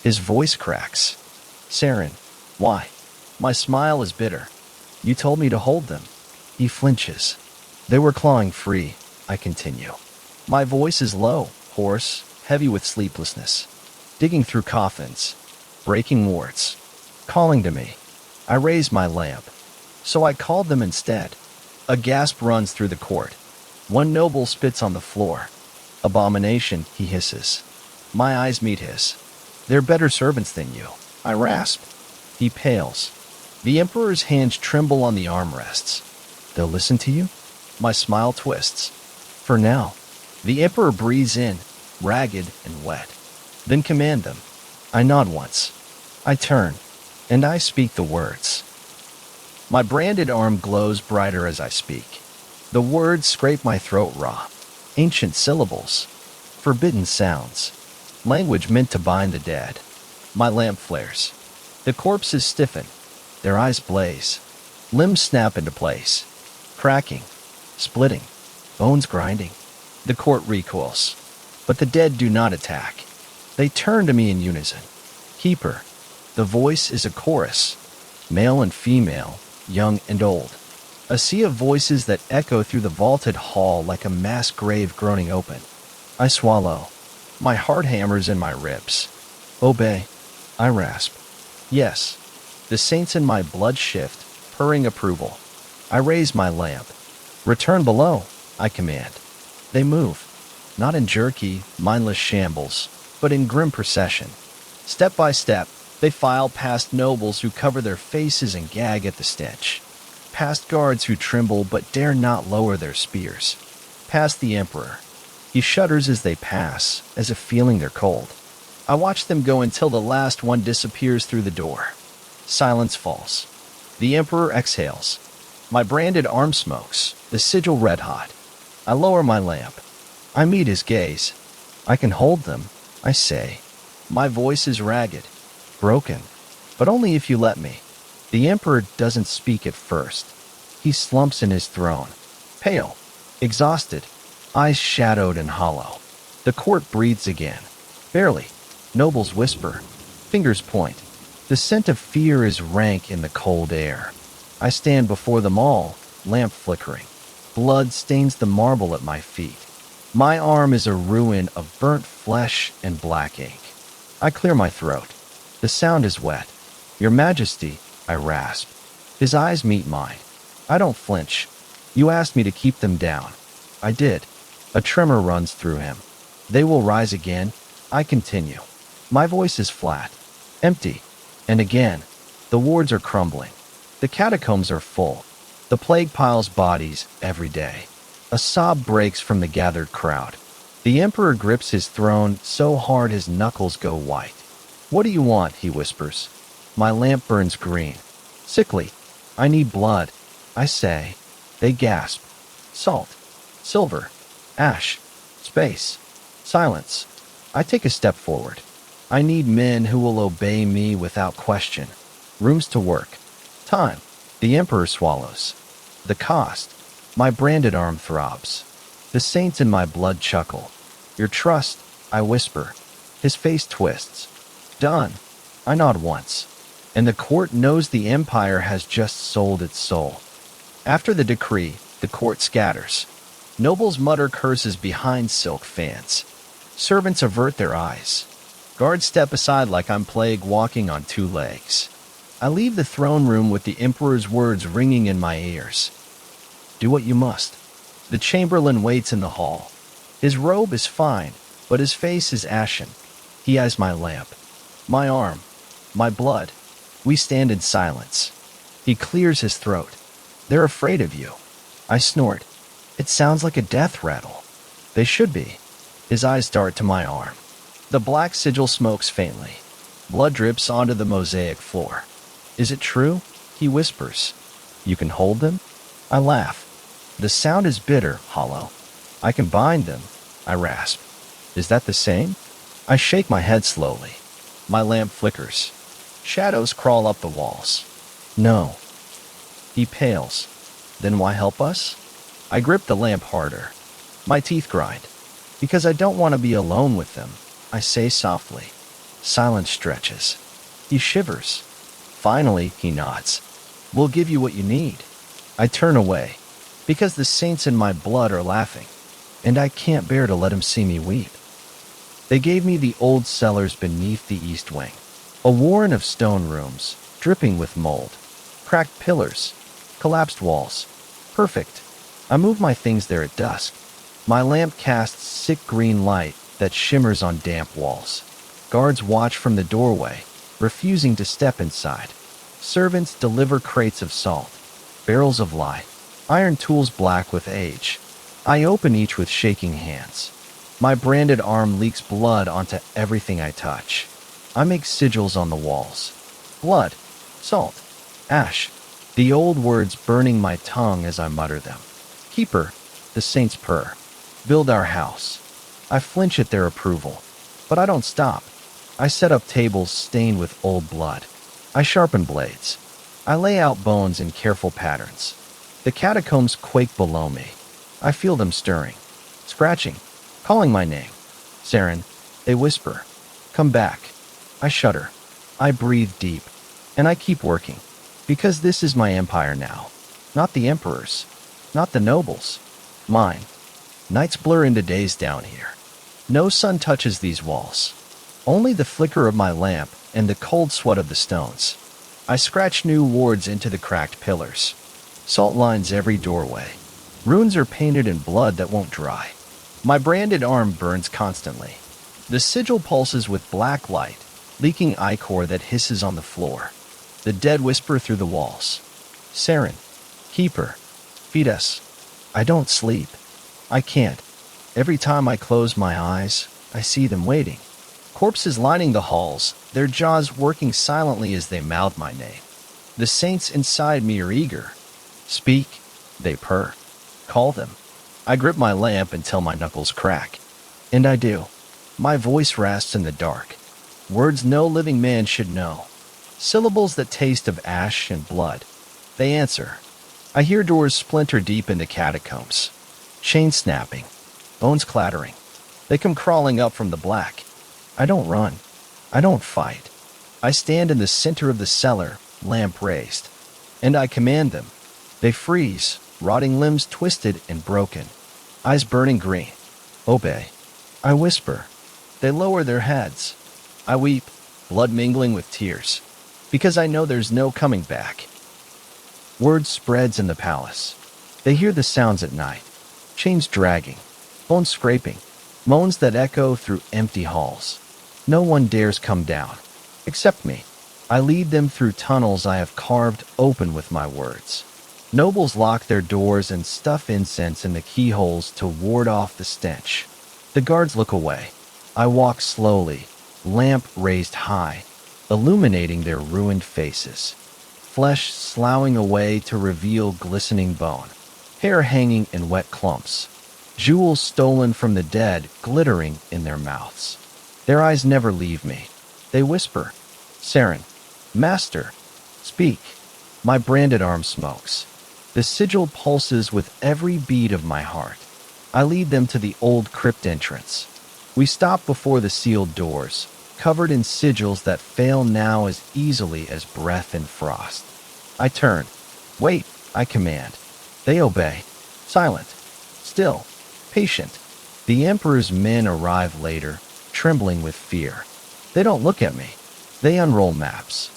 His voice cracks. Seren, why? My smile is bitter. You told me to hold them. He flinches. They were clawing free, I continue. My voice is low, hoarse, heavy with sleeplessness. Digging through coffins, breaking wards, calling to me. I raise my lamp. So I called them instead. A gasp runs through the court. One noble spits on the floor. Abomination, he hisses. My eyes meet his. They're better servants than you. I rasp. He pales. The emperor's hands tremble on the armrests. They'll listen to you? My smile twists. For now. The emperor breathes in, ragged and wet. Then command them. I nod once. I turn, and I speak the words. My branded arm glows brighter as I speak. The words scrape my throat raw. Ancient syllables. Forbidden sounds. Language meant to bind the dead. My lamp flares. The corpses stiffen. Their eyes blaze. Limbs snap into place. Cracking, splitting, bones grinding. The court recoils, but the dead do not attack. They turn to me in unison. Keeper. The voice is a chorus, male and female, young and old. A sea of voices that echo through the vaulted hall like a mass grave groaning open. I swallow. My heart hammers in my ribs. Obey. I rasp. Yes. The saints in my blood shift, purring approval. I raise my lamp. Return below, I command. They move. Not in jerky, mindless shambles, but in grim procession. Step by step, they file past nobles who cover their faces and gag at the stench. Past guards who tremble but dare not lower their spears. Past the emperor. He shudders as they pass, as if feeling their cold. I watch them go until the last one disappears through the door. Silence falls. The emperor exhales. My branded arm smokes, the sigil red hot. I lower my lamp. I meet his gaze. I can hold them, I say. My voice is ragged, broken, but only if you let me. The emperor doesn't speak at first. He slumps in his throne, pale, exhausted, eyes shadowed and hollow. The court breathes again. Barely. Nobles whisper. Fingers point. The scent of fear is rank in the cold air. I stand before them all, lamp flickering. Blood stains the marble at my feet. My arm is a ruin of burnt flesh and black ink. I clear my throat. The sound is wet. Your Majesty, I rasp. His eyes meet mine. I don't flinch. You asked me to keep them down. I did. A tremor runs through him. They will rise again. I continue. My voice is flat, empty, and again, the wards are crumbling. The catacombs are full. The plague piles bodies every day. A sob breaks from the gathered crowd. The emperor grips his throne so hard his knuckles go white. What do you want? He whispers. My lamp burns green. Sickly. I need blood. I say. They gasp. Salt. Silver. Ash. Space. Silence. I take a step forward. I need men who will obey me without question. Rooms to work. Time. The emperor swallows. The cost. My branded arm throbs. The saints in my blood chuckle. Your trust, I whisper. His face twists. Done. I nod once. And the court knows the empire has just sold its soul. After the decree, the court scatters. Nobles mutter curses behind silk fans. Servants avert their eyes. Guards step aside like I'm plague walking on two legs. I leave the throne room with the emperor's words ringing in my ears. Do what you must. The chamberlain waits in the hall. His robe is fine, but his face is ashen. He eyes my lamp, my arm, my blood. We stand in silence. He clears his throat. They're afraid of you. I snort. It sounds like a death rattle. They should be. His eyes dart to my arm. The black sigil smokes faintly. Blood drips onto the mosaic floor. Is it true? He whispers. You can hold them? I laugh. The sound is bitter, hollow. I can bind them, I rasp. Is that the same? I shake my head slowly. My lamp flickers. Shadows crawl up the walls. No. He pales. Then why help us? I grip the lamp harder. My teeth grind. Because I don't want to be alone with them, I say softly. Silence stretches. He shivers. Finally, he nods. We'll give you what you need. I turn away, because the saints in my blood are laughing, and I can't bear to let him see me weep. They gave me the old cellars beneath the east wing, a warren of stone rooms, dripping with mold, cracked pillars, collapsed walls. Perfect. I move my things there at dusk. My lamp casts sick green light that shimmers on damp walls. Guards watch from the doorway, refusing to step inside. Servants deliver crates of salt, barrels of lye, iron tools black with age. I open each with shaking hands. My branded arm leaks blood onto everything I touch. I make sigils on the walls. Blood, salt, ash. The old words burning my tongue as I mutter them. Keeper, the saints purr. Build our house. I flinch at their approval, but I don't stop. I set up tables stained with old blood. I sharpen blades. I lay out bones in careful patterns. The catacombs quake below me. I feel them stirring, scratching, calling my name. Seren, they whisper. Come back. I shudder. I breathe deep. And I keep working. Because this is my empire now. Not the emperor's. Not the nobles. Mine. Nights blur into days down here. No sun touches these walls. Only the flicker of my lamp and the cold sweat of the stones. I scratch new wards into the cracked pillars. Salt lines every doorway. Runes are painted in blood that won't dry. My branded arm burns constantly. The sigil pulses with black light, leaking ichor that hisses on the floor. The dead whisper through the walls. Seren, keeper, feed us. I don't sleep. I can't. Every time I close my eyes, I see them waiting. Corpses lining the halls, their jaws working silently as they mouth my name. The saints inside me are eager. Speak, they purr. Call them. I grip my lamp until my knuckles crack. And I do. My voice rasps in the dark. Words no living man should know. Syllables that taste of ash and blood. They answer. I hear doors splinter deep in the catacombs. Chains snapping. Bones clattering. They come crawling up from the black. I don't run. I don't fight. I stand in the center of the cellar, lamp raised. And I command them. They freeze, rotting limbs twisted and broken. Eyes burning green. Obey. I whisper. They lower their heads. I weep, blood mingling with tears. Because I know there's no coming back. Word spreads in the palace. They hear the sounds at night. Chains dragging. Bones scraping. Moans that echo through empty halls. No one dares come down. Except me. I lead them through tunnels I have carved open with my words. Nobles lock their doors and stuff incense in the keyholes to ward off the stench. The guards look away. I walk slowly, lamp raised high, illuminating their ruined faces. Flesh sloughing away to reveal glistening bone. Hair hanging in wet clumps. Jewels stolen from the dead glittering in their mouths. Their eyes never leave me. They whisper, Seren, Master, speak. My branded arm smokes. The sigil pulses with every beat of my heart. I lead them to the old crypt entrance. We stop before the sealed doors, covered in sigils that fail now as easily as breath and frost. I turn. Wait, I command. They obey. Silent. Still. Patient. The Emperor's men arrive later, trembling with fear. They don't look at me. They unroll maps.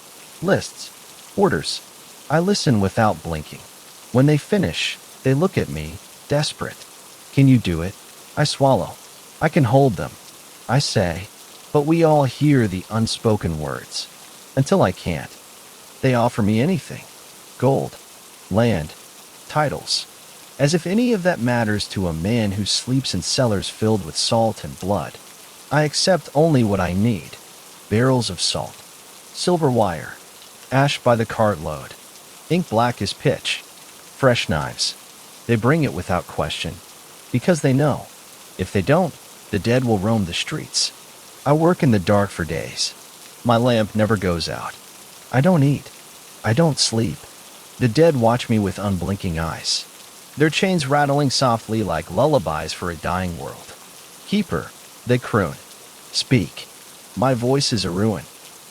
Lists. Orders. I listen without blinking. When they finish, they look at me, desperate. Can you do it? I swallow. I can hold them. I say, but we all hear the unspoken words. Until I can't. They offer me anything. Gold. Land. Titles. As if any of that matters to a man who sleeps in cellars filled with salt and blood. I accept only what I need. Barrels of salt. Silver wire. Ash by the cartload. Ink black as pitch. Fresh knives. They bring it without question. Because they know. If they don't, the dead will roam the streets. I work in the dark for days. My lamp never goes out. I don't eat. I don't sleep. The dead watch me with unblinking eyes. Their chains rattling softly like lullabies for a dying world. Keeper, they croon. Speak. My voice is a ruin.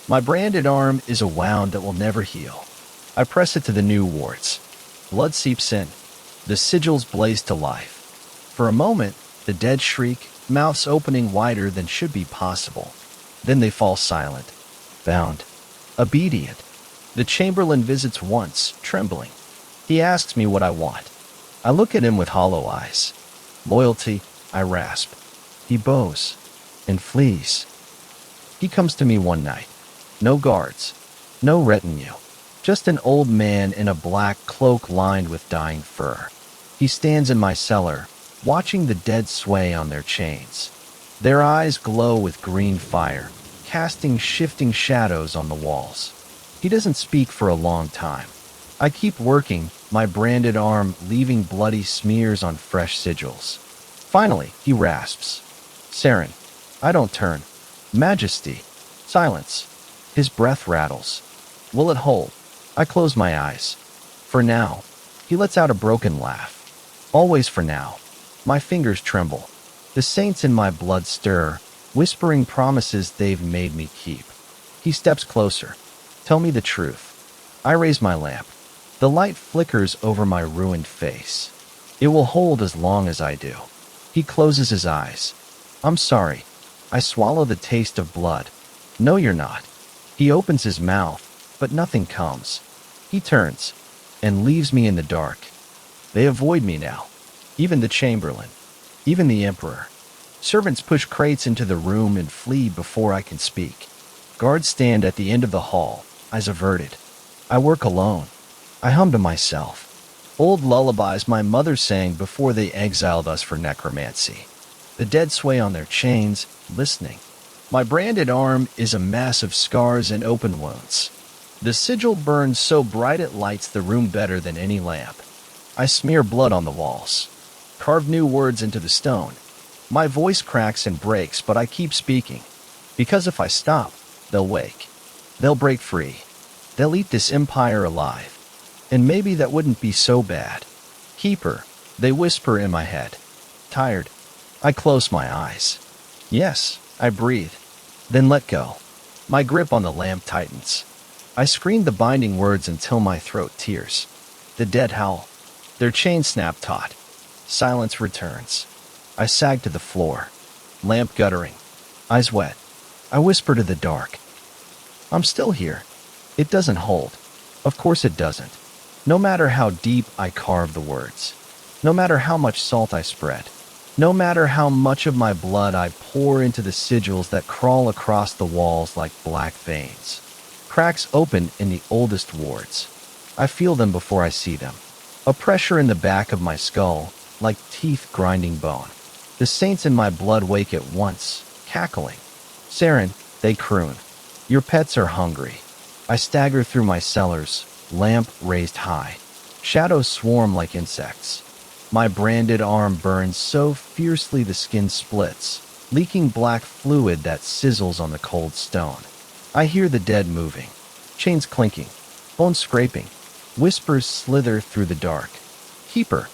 My branded arm is a wound that will never heal. I press it to the new wards. Blood seeps in. The sigils blaze to life. For a moment, the dead shriek, mouths opening wider than should be possible. Then they fall silent, bound, obedient. The chamberlain visits once, trembling. He asks me what I want. I look at him with hollow eyes. Loyalty, I rasp. He bows and flees. He comes to me one night. No guards, no retinue. Just an old man in a black cloak lined with dying fur. He stands in my cellar, watching the dead sway on their chains. Their eyes glow with green fire, casting shifting shadows on the walls. He doesn't speak for a long time. I keep working, my branded arm leaving bloody smears on fresh sigils. Finally, he rasps. Seren. I don't turn. Majesty. Silence. His breath rattles. Will it hold? I close my eyes. For now. He lets out a broken laugh. Always for now. My fingers tremble. The saints in my blood stir, whispering promises they've made me keep. He steps closer. Tell me the truth. I raise my lamp. The light flickers over my ruined face. It will hold as long as I do. He closes his eyes. I'm sorry. I swallow the taste of blood. No, you're not. He opens his mouth, but nothing comes. He turns and leaves me in the dark. They avoid me now. Even the chamberlain. Even the emperor. Servants push crates into the room and flee before I can speak. Guards stand at the end of the hall, eyes averted. I work alone. I hum to myself. Old lullabies my mother sang before they exiled us for necromancy. The dead sway on their chains, listening. My branded arm is a mass of scars and open wounds. The sigil burns so bright it lights the room better than any lamp. I smear blood on the walls. Carve new words into the stone. My voice cracks and breaks, but I keep speaking. Because if I stop, they'll wake. They'll break free. They'll eat this empire alive. And maybe that wouldn't be so bad. Keeper, they whisper in my head. Tired. I close my eyes. Yes, I breathe. Then let go. My grip on the lamp tightens. I scream the binding words until my throat tears. The dead howl. Their chains snap taut. Silence returns. I sag to the floor. Lamp guttering. Eyes wet. I whisper to the dark. I'm still here. It doesn't hold. Of course it doesn't. No matter how deep I carve the words. No matter how much salt I spread. No matter how much of my blood I pour into the sigils that crawl across the walls like black veins. Cracks open in the oldest wards. I feel them before I see them. A pressure in the back of my skull, like teeth grinding bone. The saints in my blood wake at once, cackling. Seren, they croon. Your pets are hungry. I stagger through my cellars, lamp raised high. Shadows swarm like insects. My branded arm burns so fiercely the skin splits, leaking black fluid that sizzles on the cold stone. I hear the dead moving, chains clinking, bones scraping. Whispers slither through the dark. Keeper,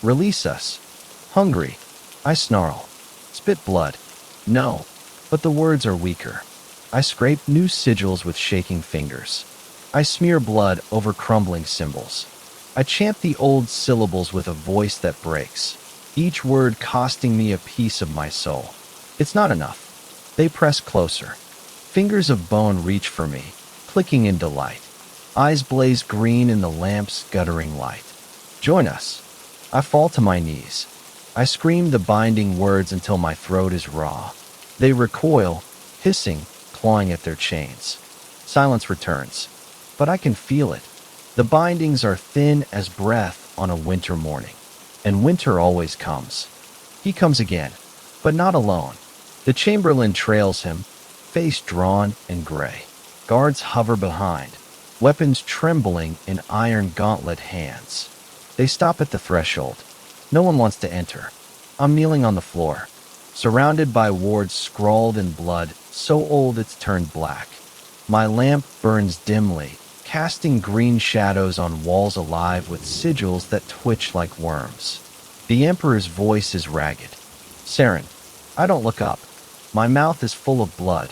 release us. Hungry. I snarl. Spit blood. No, but the words are weaker. I scrape new sigils with shaking fingers. I smear blood over crumbling symbols. I chant the old syllables with a voice that breaks, each word costing me a piece of my soul. It's not enough. They press closer. Fingers of bone reach for me, clicking in delight. Eyes blaze green in the lamp's guttering light. Join us. I fall to my knees. I scream the binding words until my throat is raw. They recoil, hissing, clawing at their chains. Silence returns, but I can feel it. The bindings are thin as breath on a winter morning, and winter always comes. He comes again, but not alone. The chamberlain trails him, face drawn and gray. Guards hover behind, weapons trembling in iron gauntlet hands. They stop at the threshold. No one wants to enter. I'm kneeling on the floor, surrounded by wards scrawled in blood, so old it's turned black. My lamp burns dimly, casting green shadows on walls alive with sigils that twitch like worms. The Emperor's voice is ragged. Seren. I don't look up. My mouth is full of blood.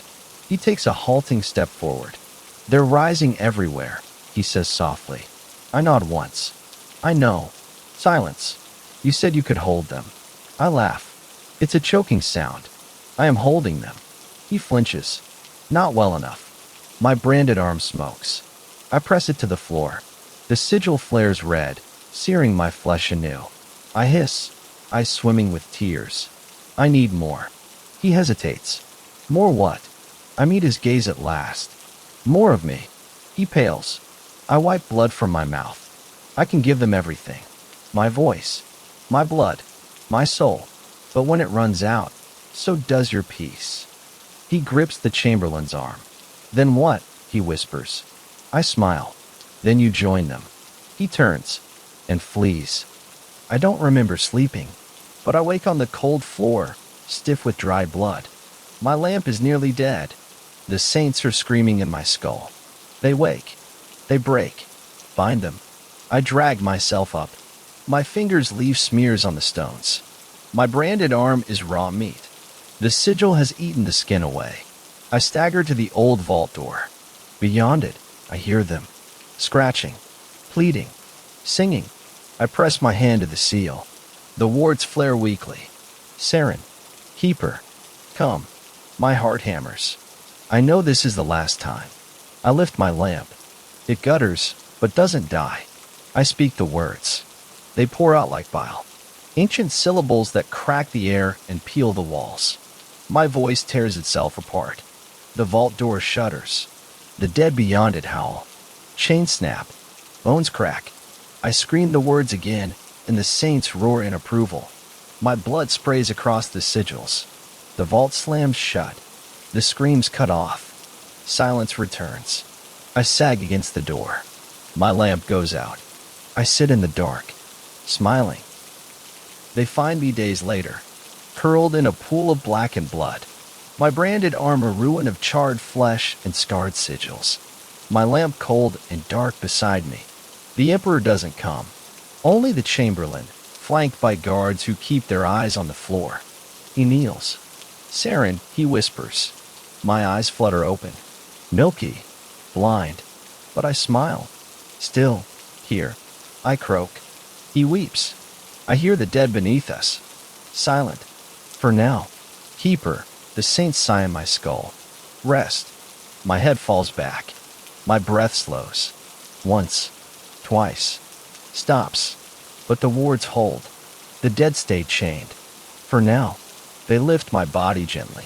He takes a halting step forward. They're rising everywhere, he says softly. I nod once. I know. Silence. You said you could hold them. I laugh. It's a choking sound. I am holding them. He flinches. Not well enough. My branded arm smokes. I press it to the floor. The sigil flares red, searing my flesh anew. I hiss, eyes swimming with tears. I need more. He hesitates. More what? I meet his gaze at last. More of me. He pales. I wipe blood from my mouth. I can give them everything. My voice. My blood. My soul. But when it runs out, so does your peace. He grips the chamberlain's arm. Then what? He whispers. I smile. Then you join them. He turns and flees. I don't remember sleeping, but I wake on the cold floor, stiff with dry blood. My lamp is nearly dead. The saints are screaming in my skull. They wake. They break. Bind them. I drag myself up. My fingers leave smears on the stones. My branded arm is raw meat. The sigil has eaten the skin away. I stagger to the old vault door. Beyond it, I hear them. Scratching, pleading, singing. I press my hand to the seal. The wards flare weakly. Seren, keeper, come. My heart hammers. I know this is the last time. I lift my lamp. It gutters, but doesn't die. I speak the words. They pour out like bile. Ancient syllables that crack the air and peel the walls. My voice tears itself apart. The vault door shudders. The dead beyond it howl. Chains snap. Bones crack. I scream the words again, and the saints roar in approval. My blood sprays across the sigils. The vault slams shut. The screams cut off. Silence returns. I sag against the door. My lamp goes out. I sit in the dark, smiling. They find me days later, curled in a pool of blackened blood. My branded arm a ruin of charred flesh and scarred sigils. My lamp cold and dark beside me. The Emperor doesn't come. Only the Chamberlain, flanked by guards who keep their eyes on the floor. He kneels. Seren, he whispers. My eyes flutter open. Milky, blind, but I smile. Still, here, I croak. He weeps. I hear the dead beneath us. Silent. For now. Keeper, the saints sigh in my skull. Rest. My head falls back. My breath slows. Once. Twice. Stops. But the wards hold. The dead stay chained. For now. They lift my body gently.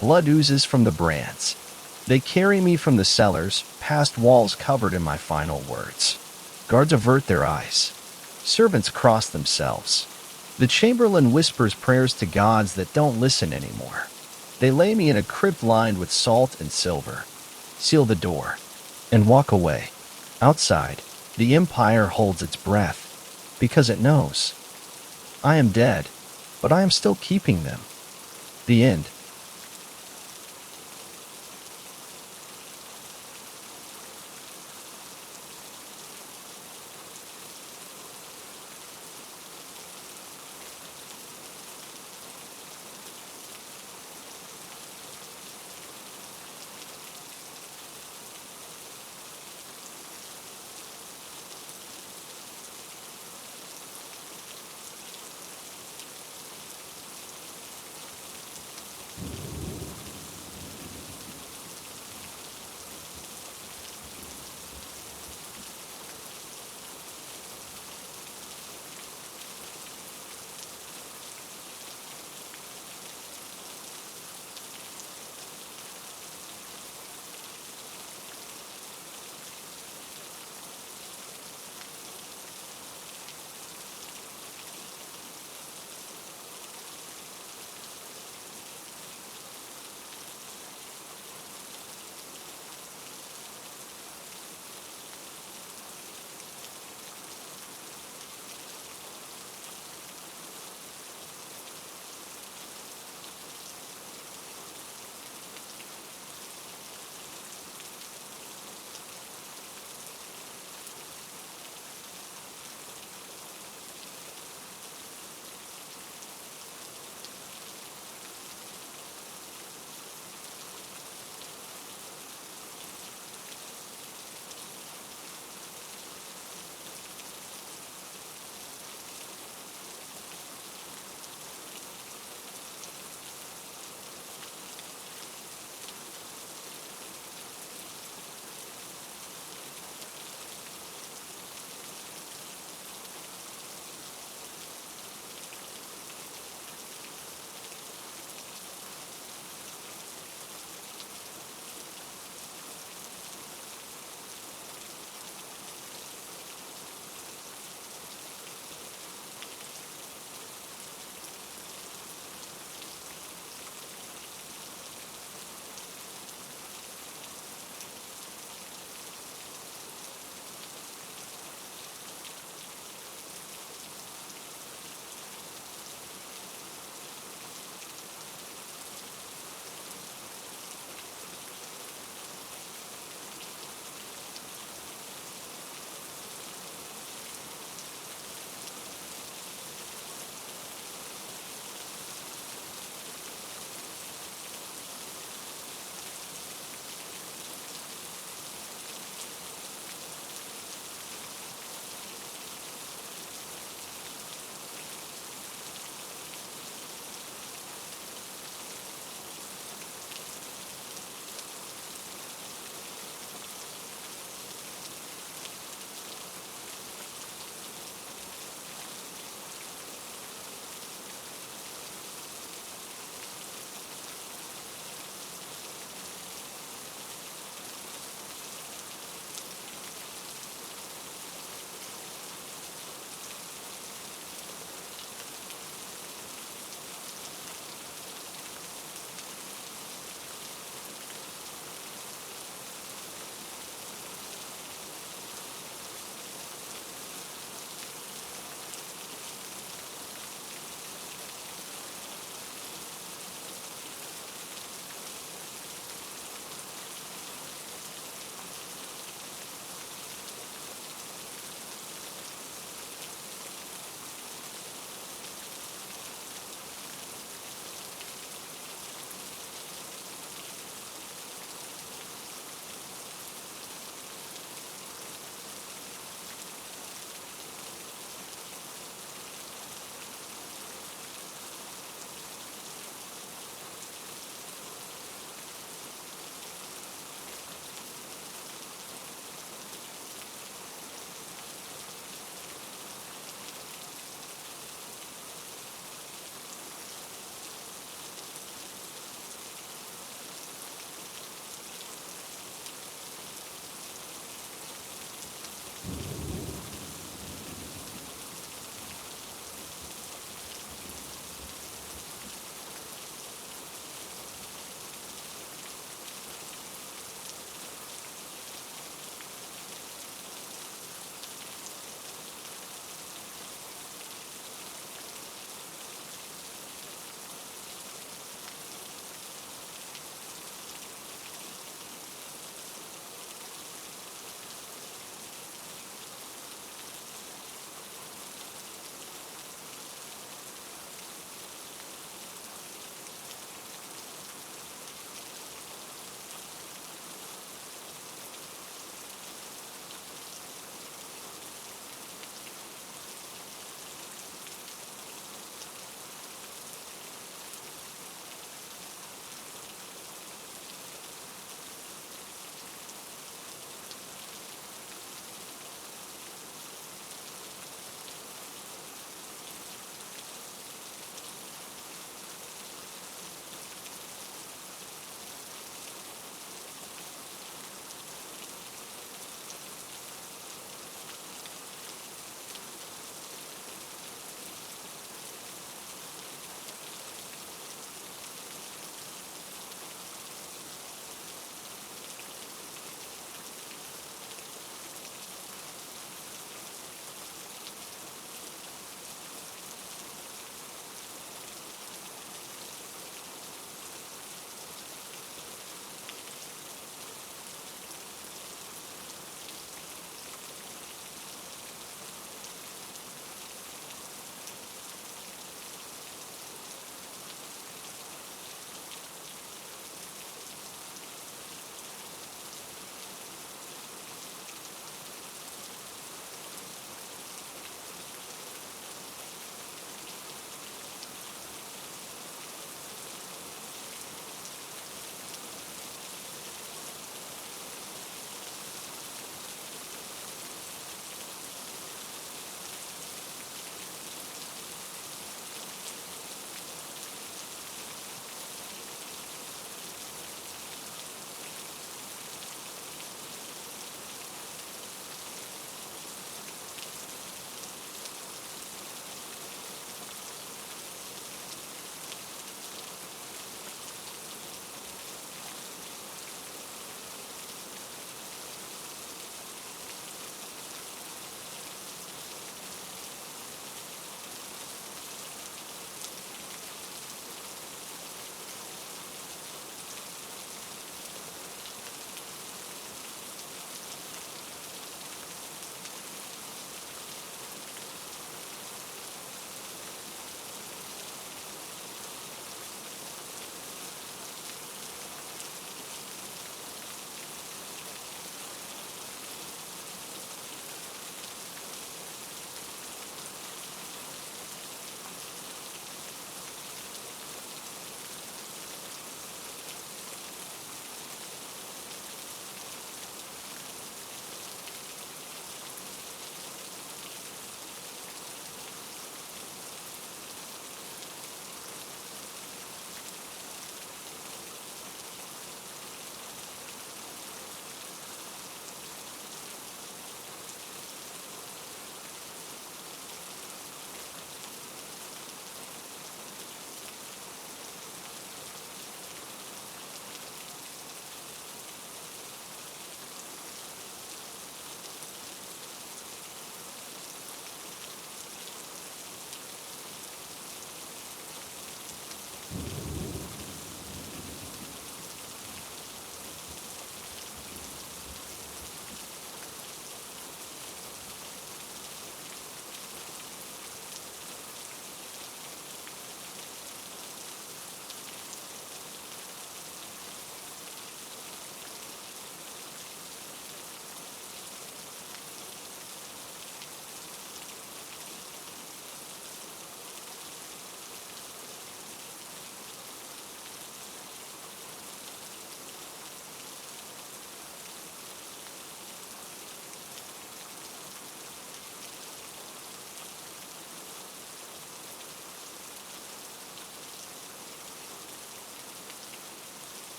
Blood oozes from the brands. They carry me from the cellars, past walls covered in my final words. Guards avert their eyes. Servants cross themselves. The Chamberlain whispers prayers to gods that don't listen anymore. They lay me in a crypt lined with salt and silver, seal the door, and walk away. Outside, the Empire holds its breath, because it knows. I am dead, but I am still keeping them. The end.